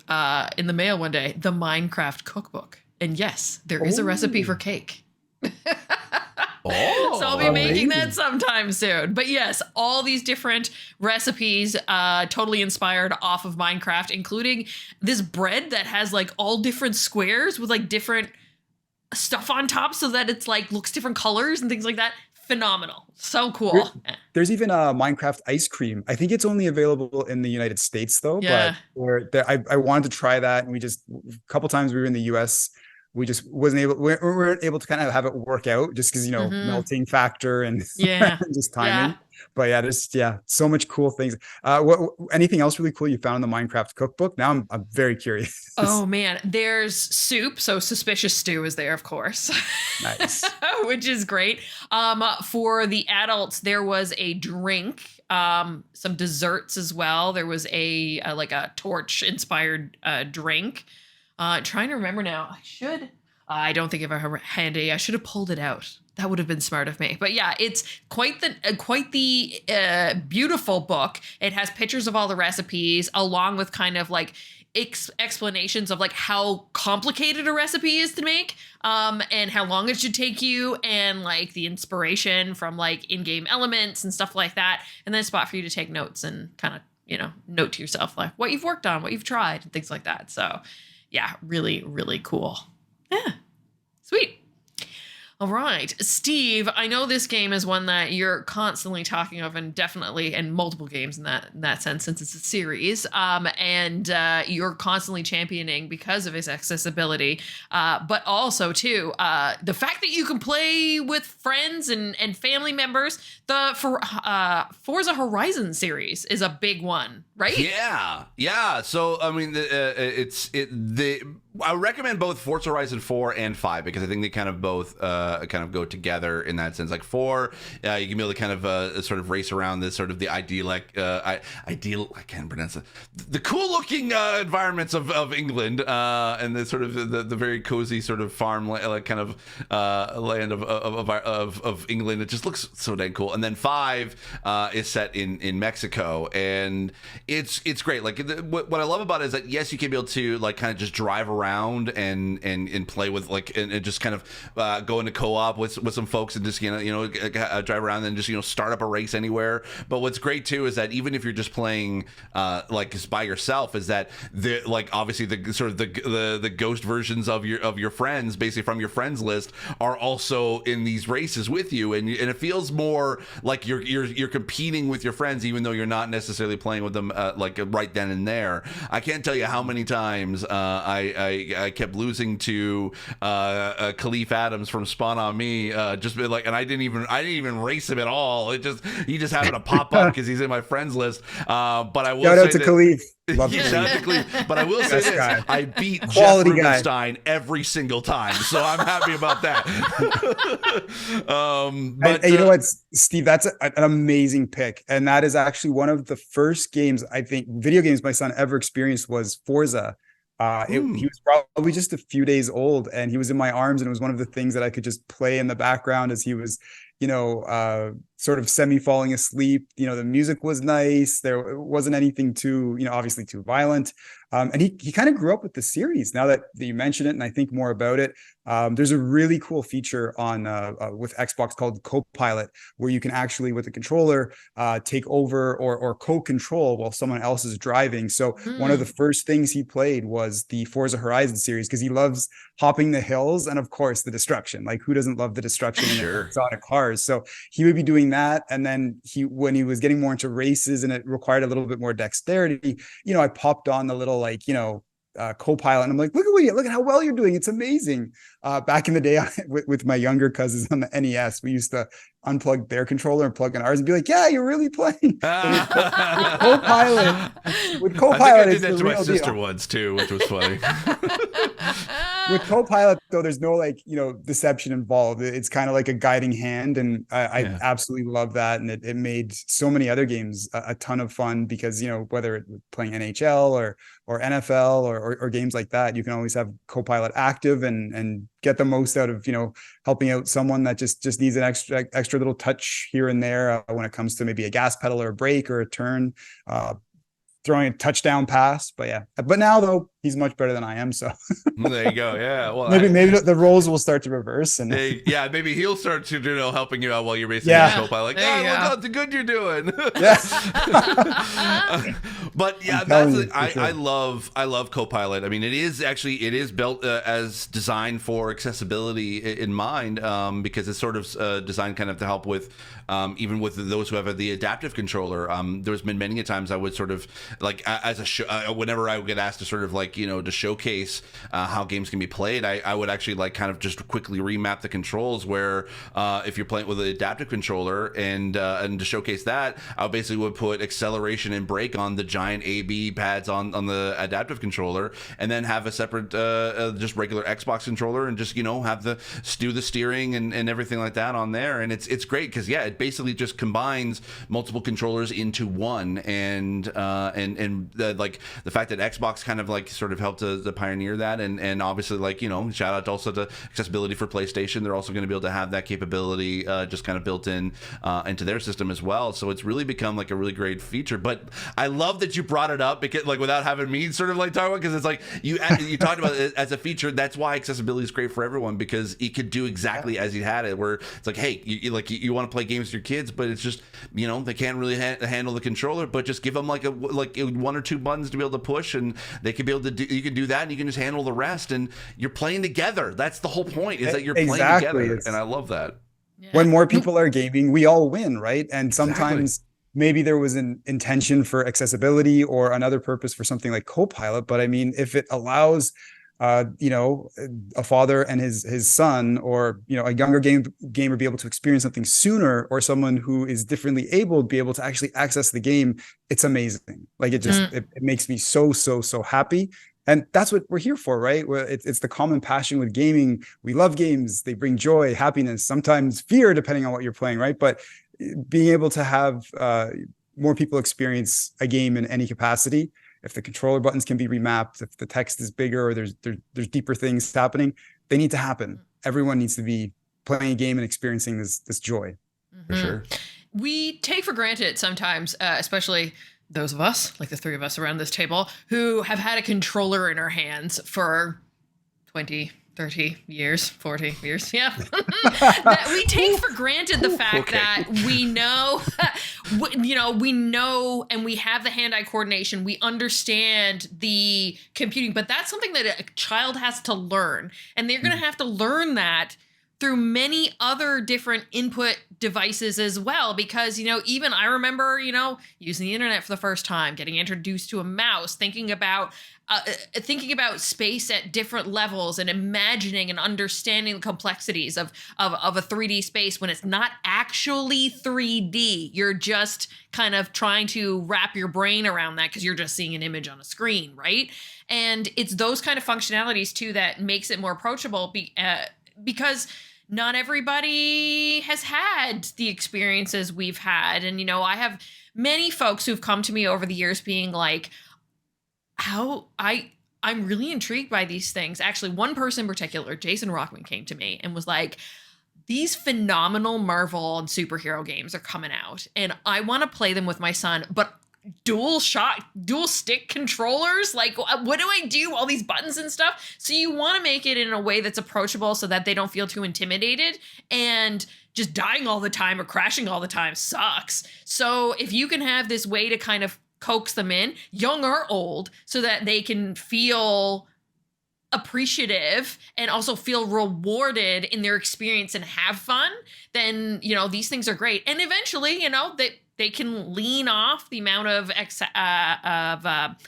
in the mail one day the Minecraft cookbook, and yes, there is a recipe for cake. So I'll be making that sometime soon. But yes, all these different recipes totally inspired off of Minecraft, including this bread that has like all different squares with like different stuff on top, so that it's like looks different colors and things like that. Phenomenal. So cool. There's even a Minecraft ice cream. I think it's only available in the United States though. Yeah. But I wanted to try that, and a couple times we were in the US, we just we weren't able to kind of have it work out, just because melting factor and just timing. But there's so much cool things. Anything else really cool you found in the Minecraft cookbook? Now I'm very curious. Oh man, there's soup. So Suspicious Stew is there, of course. Nice. Which is great. For the adults, there was a drink, some desserts as well. There was a torch inspired drink. Trying to remember now. I don't think I have it handy. I should have pulled it out. That would have been smart of me. But yeah, it's quite the beautiful book. It has pictures of all the recipes, along with kind of like explanations of like how complicated a recipe is to make, and how long it should take you, and like the inspiration from like in-game elements and stuff like that. And then a spot for you to take notes and kind of, note to yourself like what you've worked on, what you've tried, and things like that. So yeah, really, really cool. Yeah. Sweet. All right, Steve, I know this game is one that you're constantly talking of, and definitely in multiple games in that sense, since it's a series, and you're constantly championing because of its accessibility, but also too the fact that you can play with friends and family members. The Forza Horizon series is a big one, right? Yeah. So I mean, I recommend both Forza Horizon 4 and 5, because I think they kind of both kind of go together in that sense. Like 4, you can be able to kind of sort of race around this sort of the idyllic, I can't pronounce it, the cool looking environments of England, and the sort of the very cozy sort of farm like kind of land of England. It just looks so dang cool. And then 5 is set in Mexico, and it's great. Like what I love about it is that yes, you can be able to like kind of just drive around and play with like and just kind of go into into co-op with some folks and just drive around and just start up a race anywhere. But what's great too is that even if you're just playing like just by yourself, is that the like obviously the sort of the ghost versions of your friends, basically from your friends list, are also in these races with you, and it feels more like you're competing with your friends, even though you're not necessarily playing with them like right then and there. I can't tell you how many times I kept losing to Khalif Adams from Spawn on Me, just like, and I didn't even race him at all. He just happened to pop up because he's in my friends list. But I will shout say out to that, Khalif. Love yeah, Khalif. shout out to Khalif. But I will say Best this: guy. I beat Quality Jeff guy. Rubenstein every single time, so I'm happy about that. But and you know what, Steve, that's an amazing pick. And that is actually one of the first games, I think, video games my son ever experienced was Forza. He was probably just a few days old, and he was in my arms, and it was one of the things that I could just play in the background as he was, sort of semi falling asleep. The music was nice. There wasn't anything too, obviously too violent. And he kind of grew up with the series. Now that you mention it, and I think more about it, there's a really cool feature on with Xbox called Copilot, where you can actually, with the controller, take over or co-control while someone else is driving. So one of the first things he played was the Forza Horizon series, because he loves hopping the hills and, of course, the destruction. Like, who doesn't love the destruction in exotic cars? So he would be doing that, and then when he was getting more into races and it required a little bit more dexterity, I popped on the little Copilot, and I'm like, look at how well you're doing. It's amazing. Back in the day with my younger cousins on the NES, we used to unplug their controller and plug in ours and be like, yeah, you're really playing. With Copilot, I did that to my sister once too, which was funny. With Copilot, though, there's no deception involved. It's kind of like a guiding hand, and I absolutely love that. And it made so many other games a ton of fun, because whether it's playing NHL or NFL or games like that, you can always have Copilot active and get the most out of helping out someone that just needs an extra little touch here and there when it comes to maybe a gas pedal or a brake or a turn. Throwing a touchdown pass, but now though he's much better than I am, so there you go. Yeah, well, maybe the roles will start to reverse, and maybe he'll start to helping you out while you're racing Copilot. Like, look how good you're doing. But I love Copilot. I mean, it is built as designed for accessibility in mind, because it's sort of designed kind of to help with even with those who have the adaptive controller. There's been many times I would sort of like as a show, whenever I would get asked to sort of to showcase how games can be played, I would actually kind of just quickly remap the controls where if you're playing with an adaptive controller and to showcase that, I basically would put acceleration and brake on the giant AB pads on the adaptive controller, and then have a separate just regular Xbox controller, and just have the steering and everything like that on there. And it's great because it basically just combines multiple controllers into one, and the fact that Xbox kind of sort of helped to pioneer that, and obviously shout out also to accessibility for PlayStation. They're also going to be able to have that capability just kind of built in into their system as well. So it's really become a really great feature. But I love that you brought it up, because without having me sort of talk about, because it's you talked about it as a feature. That's why accessibility is great for everyone, because it could do exactly as you had it, where it's hey, you want to play games with your kids, but it's just they can't really handle the controller, but just give them one or two buttons to be able to push, and they could be able to do. You can do that, and you can just handle the rest, and you're playing together. That's the whole point, is that you're playing together, and I love that. When more people are gaming, we all win, right? And sometimes maybe there was an intention for accessibility or another purpose for something like Copilot, but I mean, if it allows a father and his son, or a younger gamer be able to experience something sooner, or someone who is differently able be able to actually access the game, it's amazing. It makes me so happy. And that's what we're here for, right? It's the common passion with gaming. We love games. They bring joy, happiness, sometimes fear, depending on what you're playing, right? But being able to have more people experience a game in any capacity, if the controller buttons can be remapped, if the text is bigger, or there's deeper things happening, they need to happen. Everyone needs to be playing a game and experiencing this joy. For sure. We take for granted sometimes, especially those of us, like the three of us around this table, who have had a controller in our hands for 20, 30 years, 40 years, yeah. That we take for granted the fact that we know, we know, and we have the hand-eye coordination. We understand the computing, but that's something that a child has to learn. And they're going to have to learn that through many other different input devices as well. Because, even I remember, using the internet for the first time, getting introduced to a mouse, thinking about space at different levels and imagining and understanding the complexities of a 3D space when it's not actually 3D. You're just kind of trying to wrap your brain around that because you're just seeing an image on a screen, right? And it's those kind of functionalities too that makes it more approachable because not everybody has had the experiences we've had. And, I have many folks who've come to me over the years being like, I'm really intrigued by these things. Actually, one person in particular, Jason Rockman, came to me and was like, these phenomenal Marvel and superhero games are coming out and I want to play them with my son, but dual stick controllers, like what do I do, all these buttons and stuff? So you want to make it in a way that's approachable so that they don't feel too intimidated, and just dying all the time or crashing all the time sucks. So if you can have this way to kind of coax them in, young or old, so that they can feel appreciative and also feel rewarded in their experience and have fun, then, these things are great. And eventually, they can lean off the amount of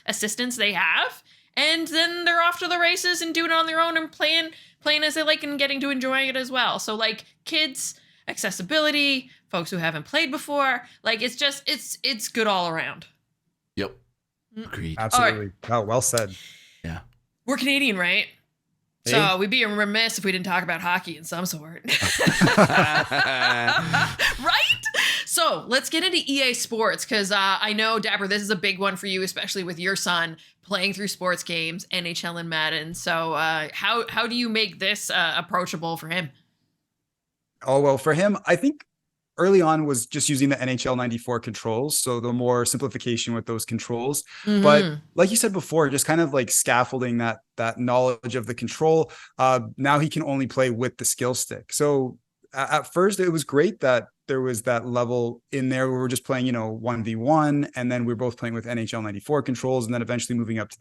assistance they have, and then they're off to the races and doing it on their own and playing as they like and getting to enjoying it as well. So like kids, accessibility, folks who haven't played before, like it's good all around. Yep. Agreed. Absolutely. Right. Oh, well said. Yeah. We're Canadian, right? Hey. So we'd be remiss if we didn't talk about hockey in some sort. Right? So let's get into EA Sports, because I know, Dapper, this is a big one for you, especially with your son playing through sports games, NHL and Madden. So how do you make this approachable for him? Oh, well, for him, I think early on was just using the NHL 94 controls. So the more simplification with those controls. Mm-hmm. But like you said before, just kind of like scaffolding that knowledge of the control. Now he can only play with the skill stick. So at first it was great that there was that level in there where we're just playing, 1v1, and then we're both playing with NHL 94 controls, and then eventually moving up to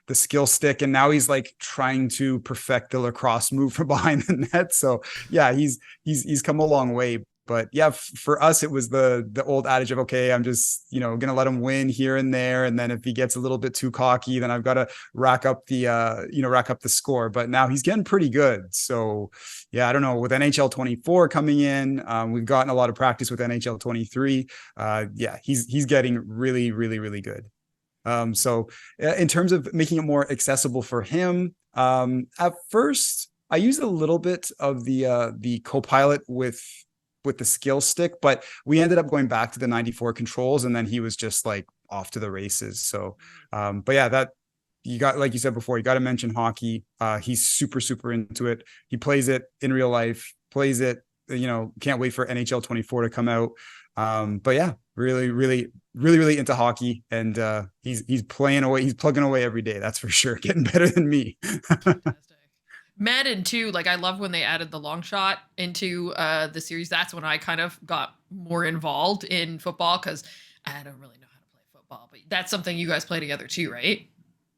the skill stick. And now he's like trying to perfect the lacrosse move from behind the net. So yeah, he's come a long way. But yeah, for us, it was the old adage of, okay, I'm just, going to let him win here and there. And then if he gets a little bit too cocky, then I've got to rack up the score. But now he's getting pretty good. So yeah, I don't know, with NHL 24 coming in, we've gotten a lot of practice with NHL 23. Yeah, he's getting really, really, really good. So in terms of making it more accessible for him, at first I used a little bit of the Copilot with the skill stick, but we ended up going back to the 94 controls, and then he was just like off to the races. So, but yeah, that you got, like you said before, you got to mention hockey. He's super, super into it. He plays it in real life, plays it, can't wait for NHL 24 to come out. But yeah, really, really, really, really into hockey, and he's playing away. He's plugging away every day. That's for sure. Getting better than me. Madden too, like I love when they added the long shot into the series. That's when I kind of got more involved in football, because I don't really know how to play football, but that's something you guys play together too, right?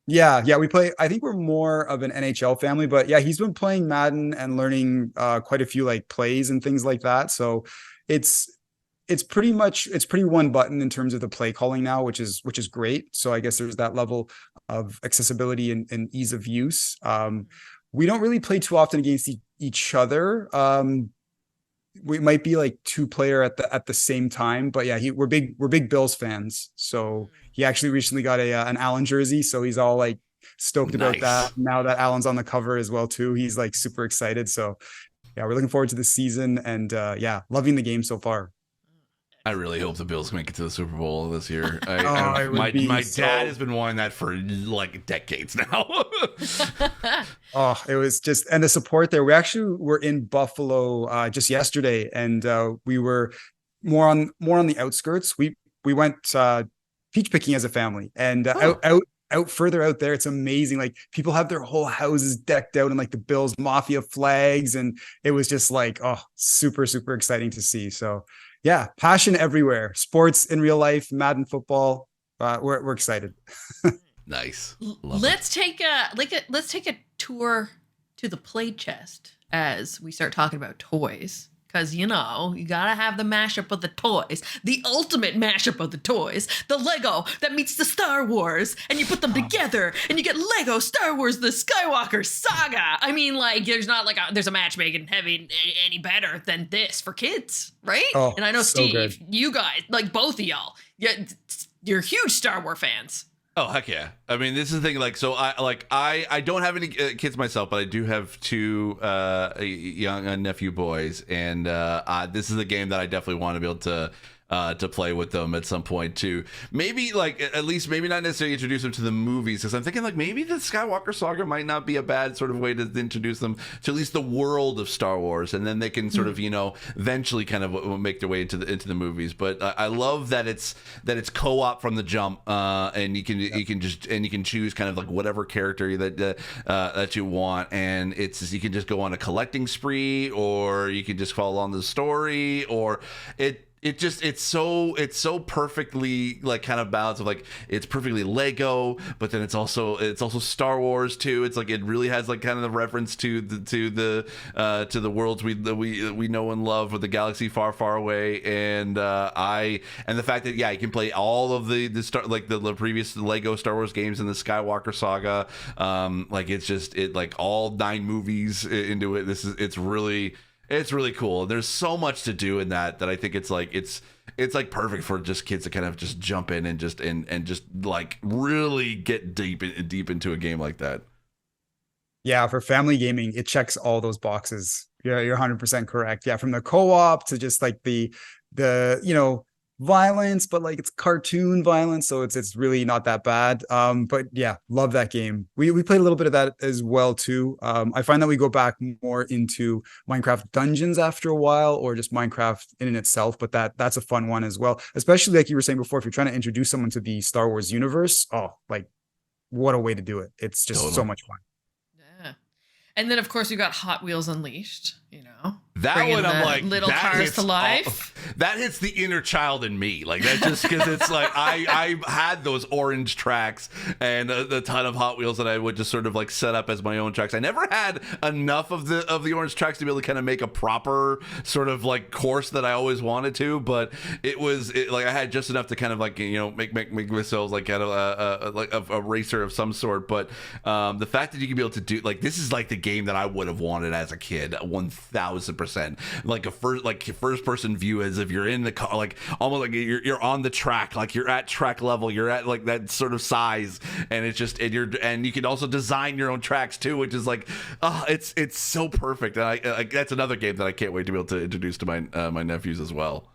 Yeah, we play. I think we're more of an NHL family, but yeah, he's been playing Madden and learning quite a few like plays and things like that. So it's pretty one button in terms of the play calling now, which is great. So I guess there's that level of accessibility and ease of use. We don't really play too often against each other. We might be like 2-player at the same time, but yeah, we're big Bills fans. So he actually recently got an Allen jersey, so he's all like stoked about that. Now that Allen's on the cover as well too, he's like super excited. So yeah, we're looking forward to the season, and yeah, loving the game so far. I really hope the Bills make it to the Super Bowl this year. My dad has been wanting that for like decades now. Oh, it was just, and the support there. We actually were in Buffalo just yesterday, and we were more on the outskirts. We went peach picking as a family, and out further out there, it's amazing. Like people have their whole houses decked out in like the Bills Mafia flags, and it was just like, oh, super, super exciting to see. So yeah, passion everywhere. Sports in real life, Madden football. We're excited. Nice. Let's take a tour to the play chest as we start talking about toys. Because, you gotta have the mashup of the toys, the ultimate mashup of the toys, the Lego that meets the Star Wars, and you put them together, and you get Lego Star Wars, the Skywalker Saga. I mean, like, there's not like there's a match making heavy any better than this for kids, right? Oh, and I know, so Steve, good. you guys, like both of y'all, you're huge Star Wars fans. Oh heck yeah! I mean, this is the thing. Like, so I don't have any kids myself, but I do have two young nephew boys, and this is a game that I definitely want to be able to play with them at some point too. Maybe like at least maybe not necessarily introduce them to the movies, because I'm thinking like maybe the Skywalker Saga might not be a bad sort of way to introduce them to at least the world of Star Wars, and then they can sort of eventually kind of make their way into the movies. But I love that it's co-op from the jump, and you can choose kind of like whatever character that you want, and you can just go on a collecting spree, or you can just follow along the story, or it's so perfectly like kind of balanced of like it's perfectly Lego, but then it's also Star Wars too. It's like it really has like kind of the reference to the worlds we know and love, with the galaxy far, far away, and the fact that you can play all of the previous Lego Star Wars games in the Skywalker Saga, like it's like all 9 movies into it. It's really cool. There's so much to do in that I think it's like perfect for just kids to kind of just jump in and just like really get deep into a game like that. Yeah, for family gaming, it checks all those boxes. Yeah, you're 100% correct. Yeah, from the co-op to just like the violence, but like it's cartoon violence, so it's really not that bad. But yeah, love that game. We played a little bit of that as well too. I find that we go back more into Minecraft Dungeons after a while, or just Minecraft in itself, but that's a fun one as well, especially like you were saying before, if you're trying to introduce someone to the Star Wars universe. Oh, like what a way to do it. It's just so much fun. Yeah. And then of course you got Hot Wheels Unleashed, That one, I'm like, little cars to life. That hits the inner child in me. Like that, just because it's like I had those orange tracks and a ton of Hot Wheels that I would just sort of like set up as my own tracks. I never had enough of the orange tracks to be able to kind of make a proper sort of like course that I always wanted to. But like I had just enough to kind of like make myself like kind of a racer of some sort. But the fact that you can be able to do like this is like the game that I would have wanted as a kid, 1000%. Like a first person view, as if you're in the car, like almost like you're on the track, like you're at track level, you're at like that sort of size, and it's just and you can also design your own tracks too, which is like it's so perfect. And I that's another game that I can't wait to be able to introduce to my nephews as well.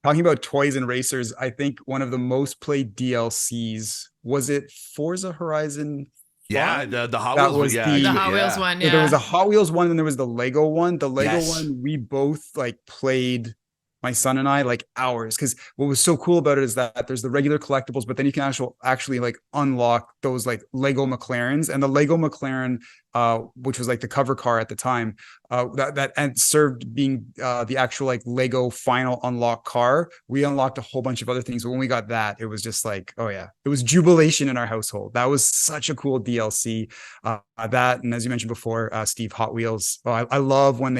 Talking about toys and racers, I think one of the most played DLCs, was it Forza Horizon? Yeah, the Hot Wheels one. Yeah, the Hot Wheels one. Yeah, there was a Hot Wheels one, and there was the Lego one. The Lego Yes. one, we both like played, my son and I, like hours. Because what was so cool about it is that there's the regular collectibles, but then you can actually like unlock those like Lego McLarens, and the Lego McLaren, which was like the cover car at the time, that and served being the actual like Lego final unlock car. We unlocked a whole bunch of other things, but when we got that, it was just like, oh yeah, it was jubilation in our household. That was such a cool DLC. That, and as you mentioned before, Steve, Hot Wheels. Oh, I love when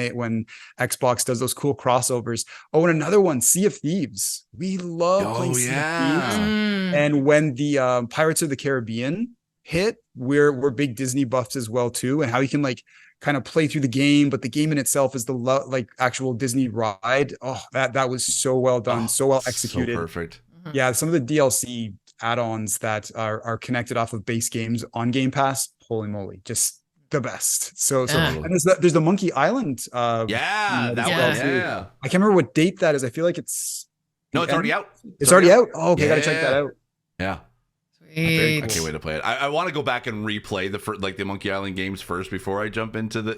Xbox does those cool crossovers. Oh, and another one, Sea of Thieves. We love playing Sea of Thieves. And when the Pirates of the Caribbean hit, we're big Disney buffs as well too, and how you can like kind of play through the game, but the game in itself is the like actual Disney ride. Oh, that was so well done, so well executed. So perfect. Yeah, some of the DLC add-ons that are connected off of base games on Game Pass, holy moly, just the best. So and there's the Monkey Island. Yeah, that well, one. too. Yeah. I can't remember what date that is. I feel like it's No, it's already out. It's already out. Oh, okay, gotta check that out. Yeah. Sweet. I can't wait to play it. I want to go back and replay the Monkey Island games first before I jump into the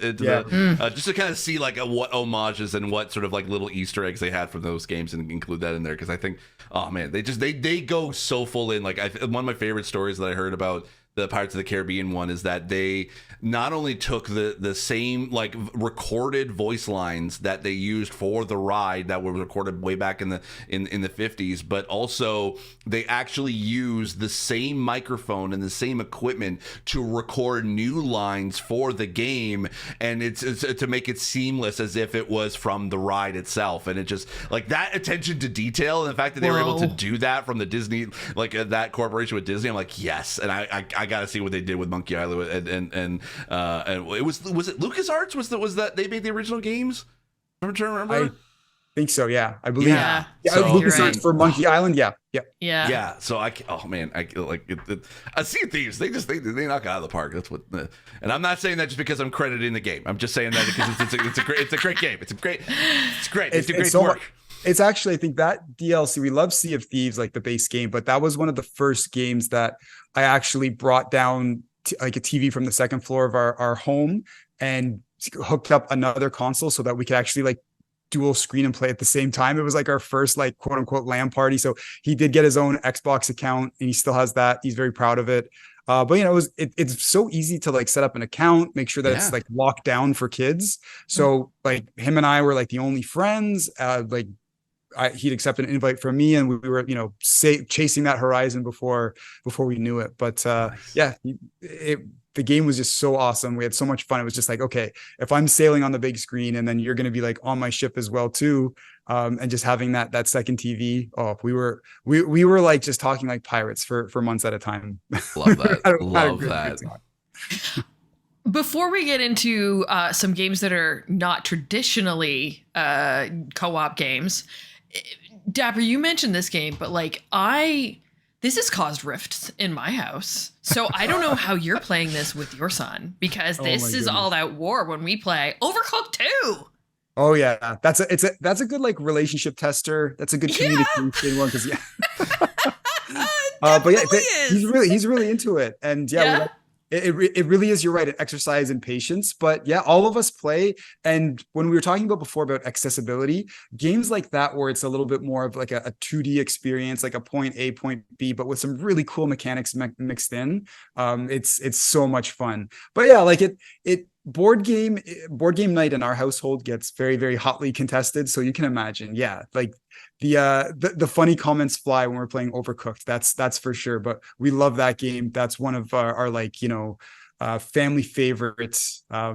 just to kind of see like what homages and what sort of like little Easter eggs they had from those games and include that in there, because I think, oh man, they go so full in. Like one of my favorite stories that I heard about the Pirates of the Caribbean one is that they not only took the same like recorded voice lines that they used for the ride that were recorded way back in the 50s, but also they actually used the same microphone and the same equipment to record new lines for the game, and it's to make it seamless as if it was from the ride itself. And it just like that attention to detail and the fact that they were able to do that from the Disney, like that corporation with Disney, I'm like, yes. And I got to see what they did with Monkey Island and it was it LucasArts was that they made the original games? Remember? I think so. Yeah, I believe. Yeah. So, LucasArts right. for Monkey Island. Yeah. So I like it. Sea of Thieves. They knock it out of the park. That's what. And I'm not saying that just because I'm crediting the game. I'm just saying that because it's a great game. It's great. It's a great work. It's actually, I think that DLC, we love Sea of Thieves, like the base game, but that was one of the first games that I actually brought down like a TV from the second floor of our home and hooked up another console so that we could actually like dual screen and play at the same time. It was like our first like quote unquote LAN party. So he did get his own Xbox account and he still has that. He's very proud of it. But you know, it's so easy to like set up an account, make sure that it's like locked down for kids. So like him and I were like the only friends. He'd accept an invite from me, and we were, you know, chasing that horizon before we knew it. But the game was just so awesome. We had so much fun. It was just like, okay, if I'm sailing on the big screen, and then you're going to be like on my ship as well too, and just having that second TV. Oh, we were like just talking like pirates for months at a time. Love that. Love that. Before we get into some games that are not traditionally co-op games, Dapper, you mentioned this game, but like this has caused rifts in my house. So I don't know how you're playing this with your son, because this is all out war when we play Overcooked 2. Oh yeah, that's a good like relationship tester. That's a good communication one, because but yeah, he's really into it, and it really is, you're right, an exercise in patience. But yeah, all of us play. And when we were talking about before about accessibility, games like that where it's a little bit more of like a 2D experience, like a point A, point B, but with some really cool mechanics mixed in, it's so much fun. But yeah, like it board game night in our household gets very, very hotly contested. So you can imagine, like the funny comments fly when we're playing Overcooked. That's for sure. But we love that game. That's one of our like, you know, family favorites. I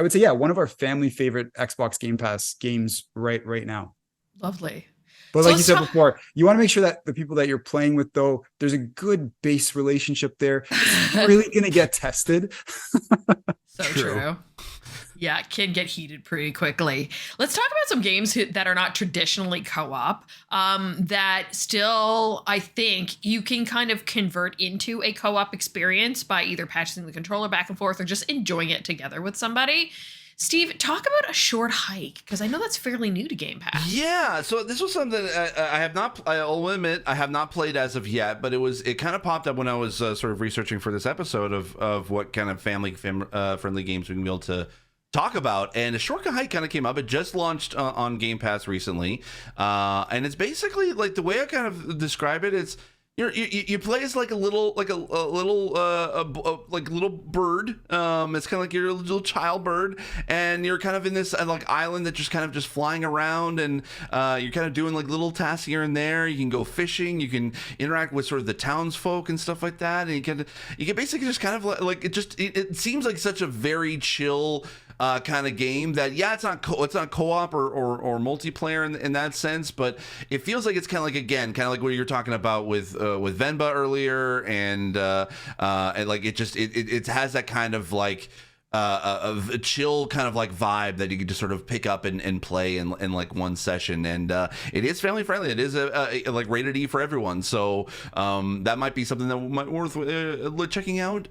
would say, one of our family favorite Xbox Game Pass games right now. Lovely. But like you said before, you want to make sure that the people that you're playing with, though, there's a good base relationship there. It's really going to get tested. So true. Yeah, it can get heated pretty quickly. Let's talk about some games that are not traditionally co-op, that still, I think, you can kind of convert into a co-op experience by either passing the controller back and forth or just enjoying it together with somebody. Steve, talk about A Short Hike, because I know that's fairly new to Game Pass. Yeah, so this was something I'll admit I have not played as of yet, but it kind of popped up when I was sort of researching for this episode of what kind of friendly games we can be able to talk about. And A Short Hike kind of came up. It just launched on Game Pass recently, and it's basically like, the way I kind of describe it, it's you play as like a little bird. It's kind of like you're a little child bird, and you're kind of in this like island that just flying around, and you're kind of doing like little tasks here and there. You can go fishing, you can interact with sort of the townsfolk and stuff like that, and you can basically just kind of like it seems like such a very chill kind of game that it's not co-op or multiplayer in that sense, but it feels like it's kind of like what you're talking about with Venba earlier, and like it has that kind of like a chill kind of like vibe that you can just sort of pick up and play in like one session. And it is family friendly. It is a like rated E for everyone. So that might be something that might worth checking out.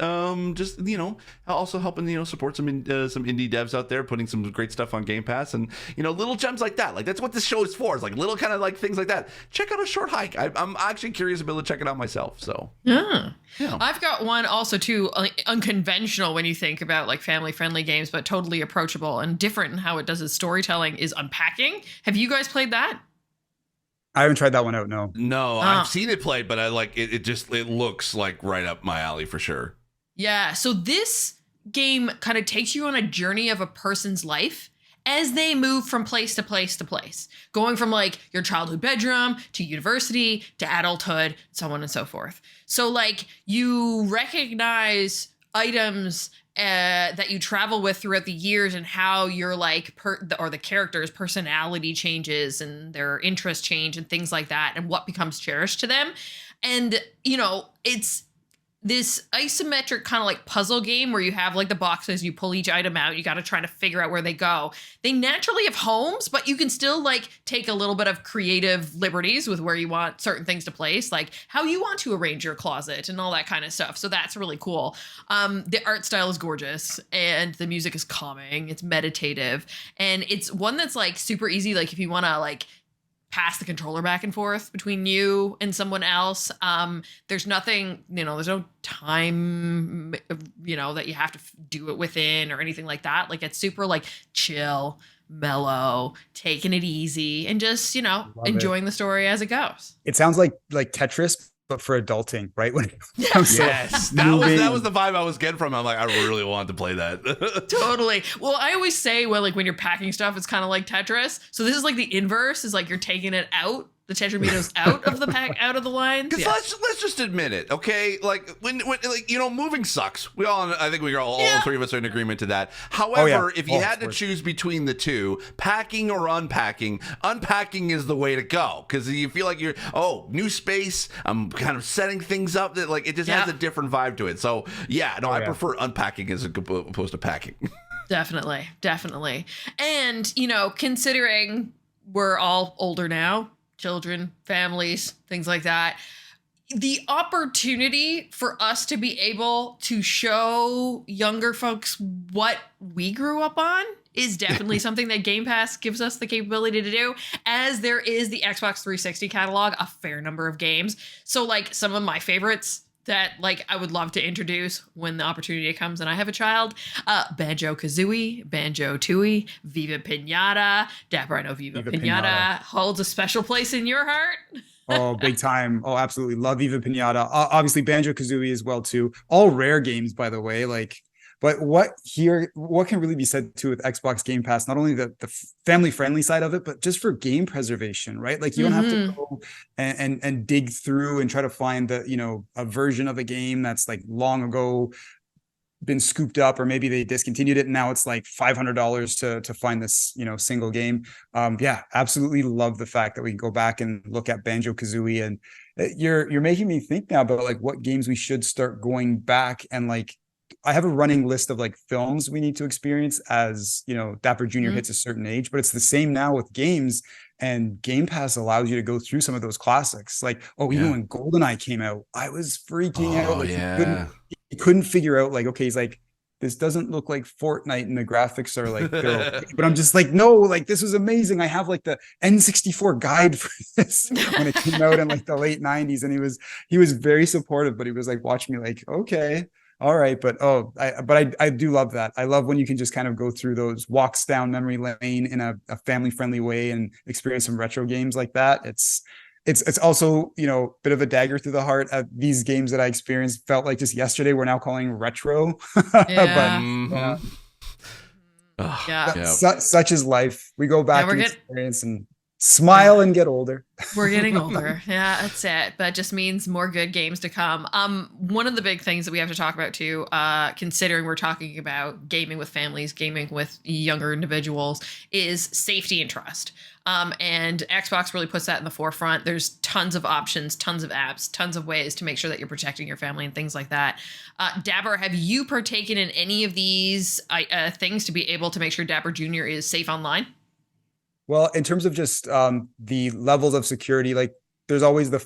Just, you know, also helping, you know, support some indie devs out there, putting some great stuff on Game Pass, and, you know, little gems like that. Like, that's what this show is for. It's like little kind of like things like that. Check out A Short Hike. I'm actually curious to be able to check it out myself. So yeah. Yeah. I've got one also too, unconventional when you think about like family friendly games, but totally approachable and different in how it does its storytelling, is Unpacking. Have you guys played that? I haven't tried that one out. No. No, I've seen it played, but I like it. It looks like right up my alley for sure. Yeah. So this game kind of takes you on a journey of a person's life as they move from place to place to place, going from like your childhood bedroom to university to adulthood, so on and so forth. So like you recognize items that you travel with throughout the years, and how your like the character's personality changes and their interests change and things like that, and what becomes cherished to them. And, you know, it's this isometric kind of like puzzle game where you have like the boxes, you pull each item out, you got to try to figure out where they go. They naturally have homes, but you can still like take a little bit of creative liberties with where you want certain things to place, like how you want to arrange your closet and all that kind of stuff. So that's really cool. The art style is gorgeous, and the music is calming. It's meditative, and it's one that's like super easy. Like if you want to like pass the controller back and forth between you and someone else. There's nothing, you know, there's no time, you know, that you have to do it within or anything like that. Like it's super like chill, mellow, taking it easy, and just, you know, enjoying the story as it goes. It sounds like Tetris, but for adulting, right? When it comes to Yes, that was the vibe I was getting from it. I'm like, I really wanted to play that. Totally. Well, I always say, well, like when you're packing stuff, it's kind of like Tetris. So this is like the inverse, is like you're taking it out. The Tetramino's out of the pack, out of the lines. Because let's just admit it, okay? Like when like, you know, moving sucks. I think we all three of us are in agreement to that. However, if you had to choose between the two, packing or unpacking is the way to go, because you feel like you're new space. I'm kind of setting things up that like it just has a different vibe to it. So I prefer unpacking as opposed to packing. Definitely. And, you know, considering we're all older now, children, families, things like that, the opportunity for us to be able to show younger folks what we grew up on is definitely something that Game Pass gives us the capability to do, as there is the Xbox 360 catalog, a fair number of games. So like some of my favorites that like I would love to introduce when the opportunity comes and I have a child, Banjo-Kazooie, Banjo-Tooie, Viva Pinata. Dapper, I know Viva Pinata holds a special place in your heart. Oh, big time. Oh, absolutely. Love Viva Pinata. Obviously Banjo-Kazooie as well too. All rare games, by the way. Like, but what can really be said too with Xbox Game Pass, not only the family friendly side of it, but just for game preservation, right? Like you don't have to go and dig through and try to find a version of a game that's like long ago been scooped up, or maybe they discontinued it and now it's like $500 to find this, single game. Absolutely love the fact that we can go back and look at Banjo-Kazooie, and you're making me think now about like what games we should start going back and like. I have a running list of like films we need to experience as, Dapper Jr. hits a certain age, but it's the same now with games, and Game Pass allows you to go through some of those classics. Like, even when GoldenEye came out, I was freaking out. Like, he couldn't figure out like, okay, he's like, this doesn't look like Fortnite and the graphics are like, but I'm just like, no, like this was amazing. I have like the N64 guide for this when it came out in like the late 90s. And he was very supportive, but he was like, watch me like, okay. All right, but I do love that. I love when you can just kind of go through those walks down memory lane in a family friendly way and experience some retro games like that. It's also a bit of a dagger through the heart. These games that I experienced felt like just yesterday. We're now calling retro, but such is life. We go back and experience, and Smile and get older. We're getting older. Yeah, that's it. But it just means more good games to come. One of the big things that we have to talk about too, considering we're talking about gaming with families, gaming with younger individuals, is safety and trust. And Xbox really puts that in the forefront. There's tons of options, tons of apps, tons of ways to make sure that you're protecting your family and things like that. Dapper, have you partaken in any of these things to be able to make sure Dapper Jr. is safe online? Well, in terms of just the levels of security, like there's always the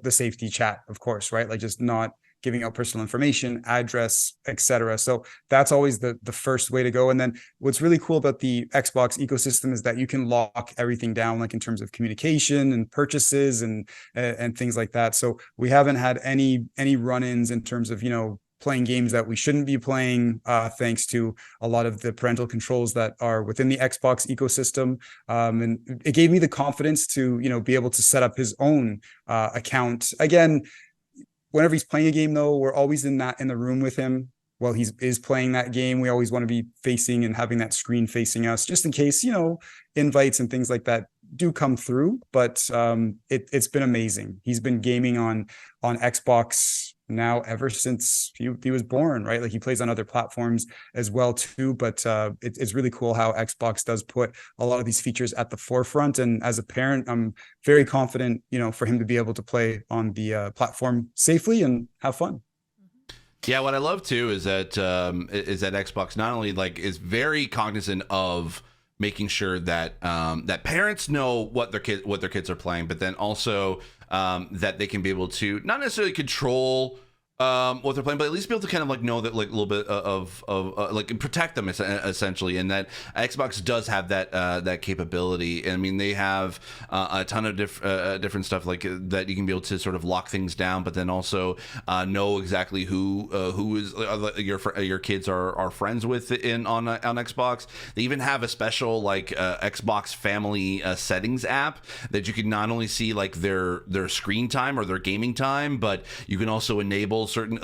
safety chat, of course, right? Like just not giving out personal information, address, etc. So that's always the first way to go. And then what's really cool about the Xbox ecosystem is that you can lock everything down, like in terms of communication and purchases and things like that. So we haven't had any run-ins in terms of, playing games that we shouldn't be playing, thanks to a lot of the parental controls that are within the Xbox ecosystem. And it gave me the confidence to, be able to set up his own account. Again, whenever he's playing a game, though, we're always in the room with him while he is playing that game. We always want to be facing and having that screen facing us, just in case, invites and things like that do come through. But it's been amazing. He's been gaming on Xbox now ever since he was born, right? Like he plays on other platforms as well too, but it's really cool how Xbox does put a lot of these features at the forefront. And as a parent, I'm very confident, for him to be able to play on the platform safely and have fun. Yeah, what I love too is that Xbox not only is very cognizant of making sure that that parents know what their kids are playing, but then also that they can be able to not necessarily control what they're playing, but at least be able to kind of know that a little bit of protect them essentially, and that Xbox does have that capability. And I mean, they have a ton of different stuff that you can be able to sort of lock things down, but then also know exactly who is your kids are friends with on Xbox. They even have a special Xbox family settings app that you can not only see their screen time or their gaming time, but you can also enable certain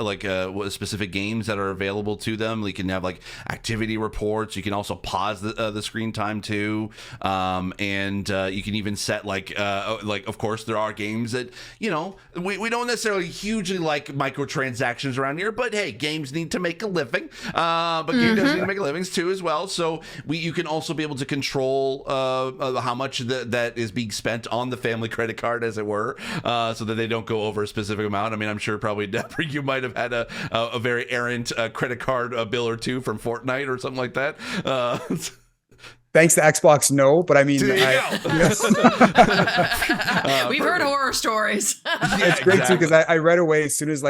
specific games that are available to them. You can have activity reports. You can also pause the screen time too, and you can even set of course there are games that we don't necessarily hugely like microtransactions around here, but hey, games need to make a living. But games need to make a livings too as well. So you can also be able to control how much that is being spent on the family credit card, as it were, so that they don't go over a specific amount. I mean, I'm sure probably Dapper, you might have had a very errant credit card bill or two from Fortnite or something like that. Thanks to Xbox, no, but I mean, we've heard horror stories. It's great too, because I read away as soon as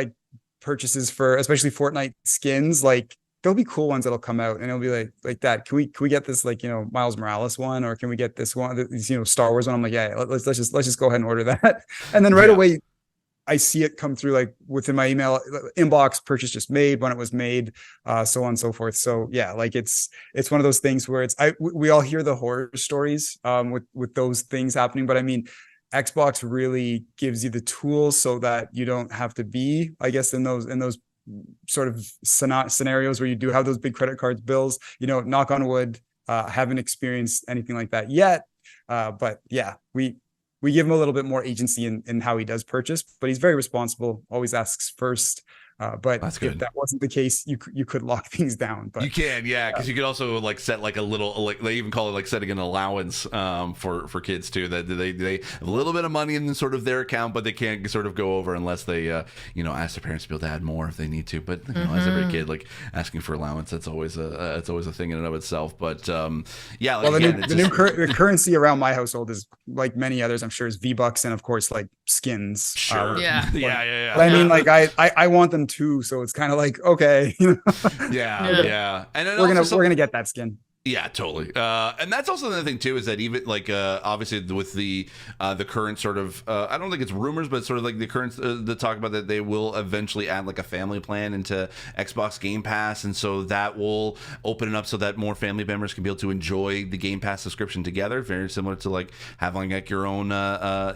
purchases for especially Fortnite skins, there'll be cool ones that'll come out and it'll be like that. Can we get this Miles Morales one, or can we get this one, these Star Wars one? I'm like, yeah, let's just go ahead and order that. And then right away I see it come through within my email inbox, purchase just made, when it was made, so on and so forth. So yeah, it's one of those things where we all hear the horror stories with those things happening, but I mean, Xbox really gives you the tools so that you don't have to be, I guess, in those sort of scenarios where you do have those big credit cards bills. Knock on wood, haven't experienced anything like that yet, but yeah, we give him a little bit more agency in how he does purchase, but he's very responsible, always asks first. But if that wasn't the case, you could lock things down. But you can, yeah, because you could also set a little, they even call it setting an allowance for kids too, that they have a little bit of money in sort of their account, but they can't sort of go over unless they ask their parents to be able to add more if they need to. But as every kid, asking for allowance, that's always a thing in and of itself. But yeah, well, the currency around my household is, like many others, I'm sure, is V-Bucks, and of course skins. Sure. Yeah. But I mean, I want them too, so it's kind of okay. Yeah. And then we're gonna get that skin. Yeah, totally. And that's also another thing too, is that even obviously with the current sort of I don't think it's rumors, but sort of the current the talk about that they will eventually add a family plan into Xbox Game Pass, and so that will open it up so that more family members can be able to enjoy the Game Pass subscription together. Very similar to having your own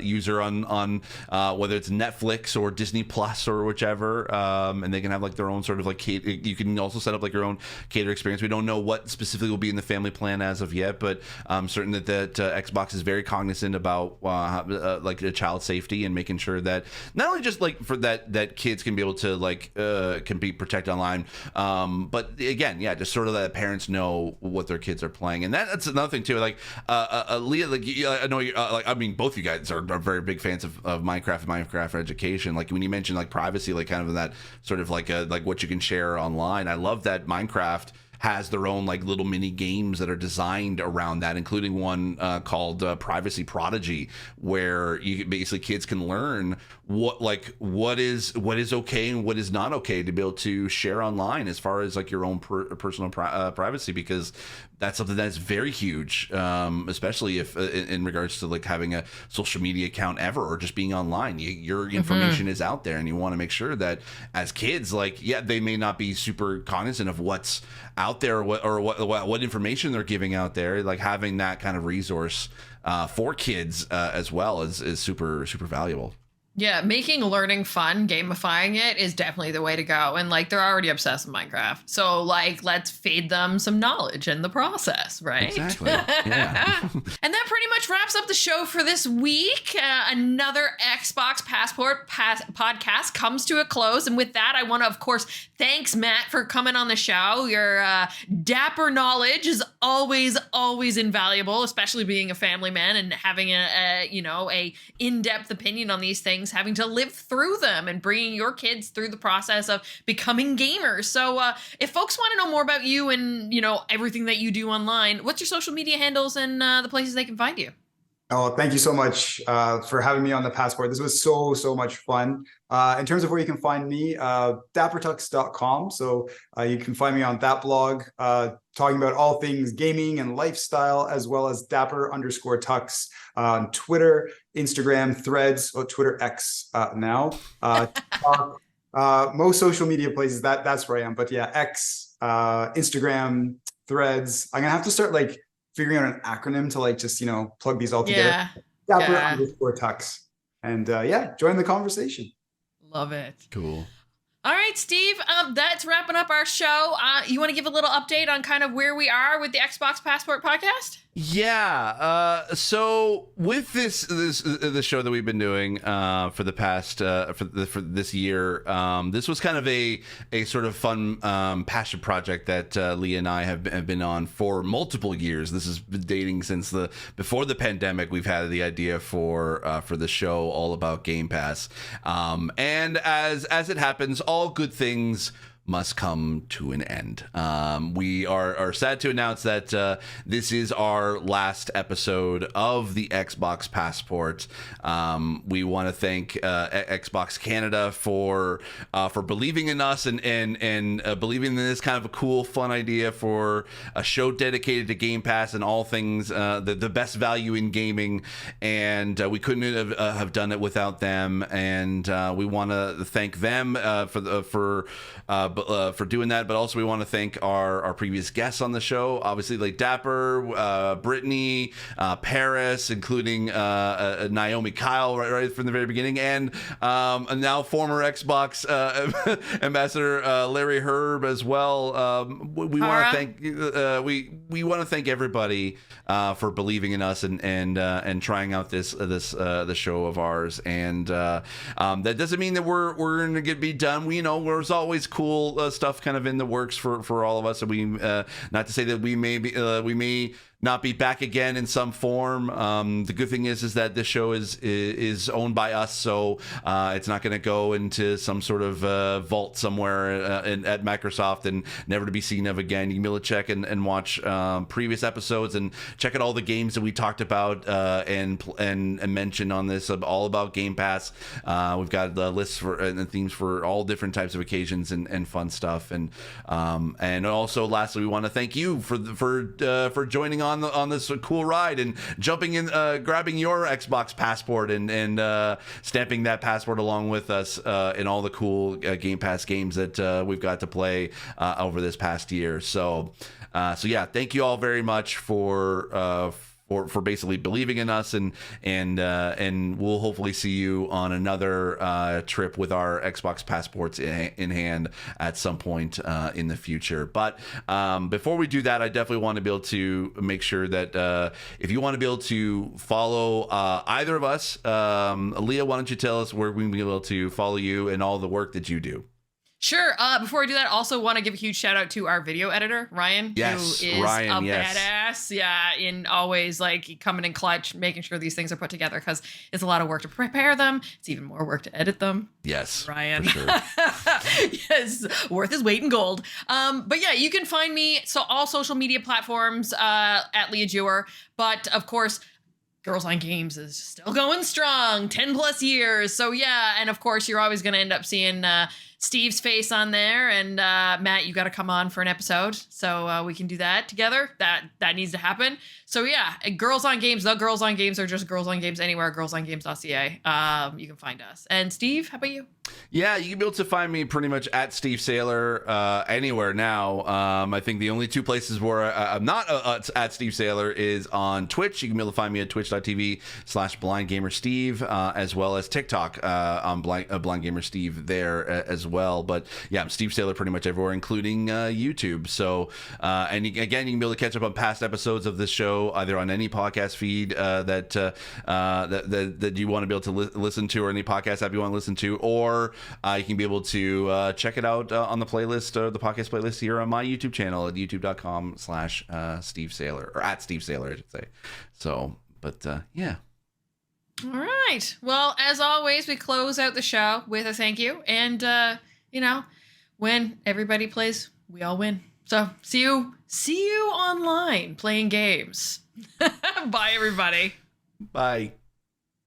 user on whether it's Netflix or Disney Plus or whichever, and they can have their own sort of you can also set up your own cater experience. We don't know what specifically will be in the the family plan as of yet, but I'm certain that Xbox is very cognizant about like the child safety and making sure that not only just like for that kids can be able to like can be protected online, but again, yeah, just sort of that parents know what their kids are playing, and that's another thing too. Like Leah, like I know you, like I mean, both you guys are very big fans of Minecraft and Minecraft education. Like when you mentioned like privacy, like kind of that sort of like what you can share online. I love that Minecraft has their own like little mini games that are designed around that, including one called Privacy Prodigy, where you basically kids can learn what is okay and what is not okay to be able to share online as far as like your own personal privacy, because that's something that's very huge, especially if in regards to like having a social media account ever or just being online. Your information is out there, and you want to make sure that as kids, like, yeah, they may not be super cognizant of what's out there or what information they're giving out there. Like having that kind of resource for kids as well is super valuable. Yeah, making learning fun, gamifying it is definitely the way to go. And like, they're already obsessed with Minecraft. So like, let's feed them some knowledge in the process, right? Exactly. Yeah. And that pretty much wraps up the show for this week. Another Xbox Passport podcast comes to a close. And with that, I want to, of course, thanks, Matt, for coming on the show. Your dapper knowledge is always invaluable, especially being a family man and having a in-depth opinion on these things, having to live through them and bringing your kids through the process of becoming gamers. So if folks want to know more about you and, everything that you do online, what's your social media handles and the places they can find you? Oh, thank you so much for having me on the Passport. This was so much fun. In terms of where you can find me, dappertux.com. So you can find me on that blog, talking about all things gaming and lifestyle, as well as Dapper_Tux on Twitter, Instagram, Threads, or Twitter X now. Most social media places, that's where I am. But yeah, X, Instagram, Threads. I'm gonna have to start like figuring out an acronym to like just plug these all together. Dapper_Tux. And join the conversation. Love it. Cool. All right, Steve, that's wrapping up our show. You want to give a little update on kind of where we are with the Xbox Passport podcast? Yeah. So with the show that we've been doing for the past for this year, this was kind of a sort of fun passion project that Leah and I have been on for multiple years. This is dating since before the pandemic. We've had the idea for the show all about Game Pass, and as it happens, all good things must come to an end. We are sad to announce that this is our last episode of the Xbox Passport. We want to thank Xbox Canada for believing in us and believing in this kind of a cool, fun idea for a show dedicated to Game Pass and all things the best value in gaming. And we couldn't have done it without them. And we want to thank them for doing that, but also we want to thank our previous guests on the show, obviously like Dapper, Brittany, Paris, including Naomi Kyle right from the very beginning, and now former Xbox ambassador Larry Herb as well. We want to thank we want to thank everybody for believing in us and trying out the show of ours, and that doesn't mean that we're going to be done. There's always cool stuff kind of in the works for all of us, and we not to say that we may not be back again in some form. The good thing is that this show is owned by us, so it's not going to go into some sort of vault somewhere at Microsoft and never to be seen of again. You can be able to check and watch previous episodes and check out all the games that we talked about and mentioned on this, all about Game Pass. We've got the lists and themes for all different types of occasions and fun stuff, and also lastly, we want to thank you for joining on this cool ride and jumping in, grabbing your Xbox Passport and stamping that passport along with us in all the cool Game Pass games that we've got to play over this past year. So yeah, thank you all very much for for basically believing in us, and we'll hopefully see you on another trip with our Xbox passports in hand at some point in the future. But before we do that, I definitely want to be able to make sure that if you want to be able to follow either of us, Leah, why don't you tell us where we can be able to follow you and all the work that you do? Sure. Before I do that, I also want to give a huge shout out to our video editor, Ryan, Yes, who is Ryan, a yes. badass. Yeah, in always like coming in clutch, making sure these things are put together, because it's a lot of work to prepare them. It's even more work to edit them. Yes, Ryan. for sure. Yes, worth his weight in gold. But yeah, you can find me all social media platforms at Leah Jewer. But of course, Girls on Games is still going strong, 10 plus years. So yeah, and of course, you're always going to end up seeing Steve's face on there. And Matt, you got to come on for an episode so we can do that together. That needs to happen. So yeah, Girls on Games, the Girls on Games, or just Girls on Games anywhere, girlsongames.ca. You can find us. And Steve, how about you? Yeah, you can be able to find me pretty much at Steve Saylor anywhere now. I think the only two places where I'm not at Steve Saylor is on Twitch. You can be able to find me at twitch.tv/blindgamersteve, as well as TikTok on Blind Gamer Steve there as well. But yeah, I'm Steve Saylor pretty much everywhere, including YouTube. So, and again, you can be able to catch up on past episodes of this show either on any podcast feed that you want to be able to listen to, or any podcast app you want to listen to, or you can be able to check it out on the playlist, the podcast playlist here on my YouTube channel at youtube.com/Steve Saylor, or at Steve Saylor, I should say. So, but yeah. All right. Well, as always, we close out the show with a thank you. And, when everybody plays, we all win. So see you online playing games. Bye, everybody. Bye.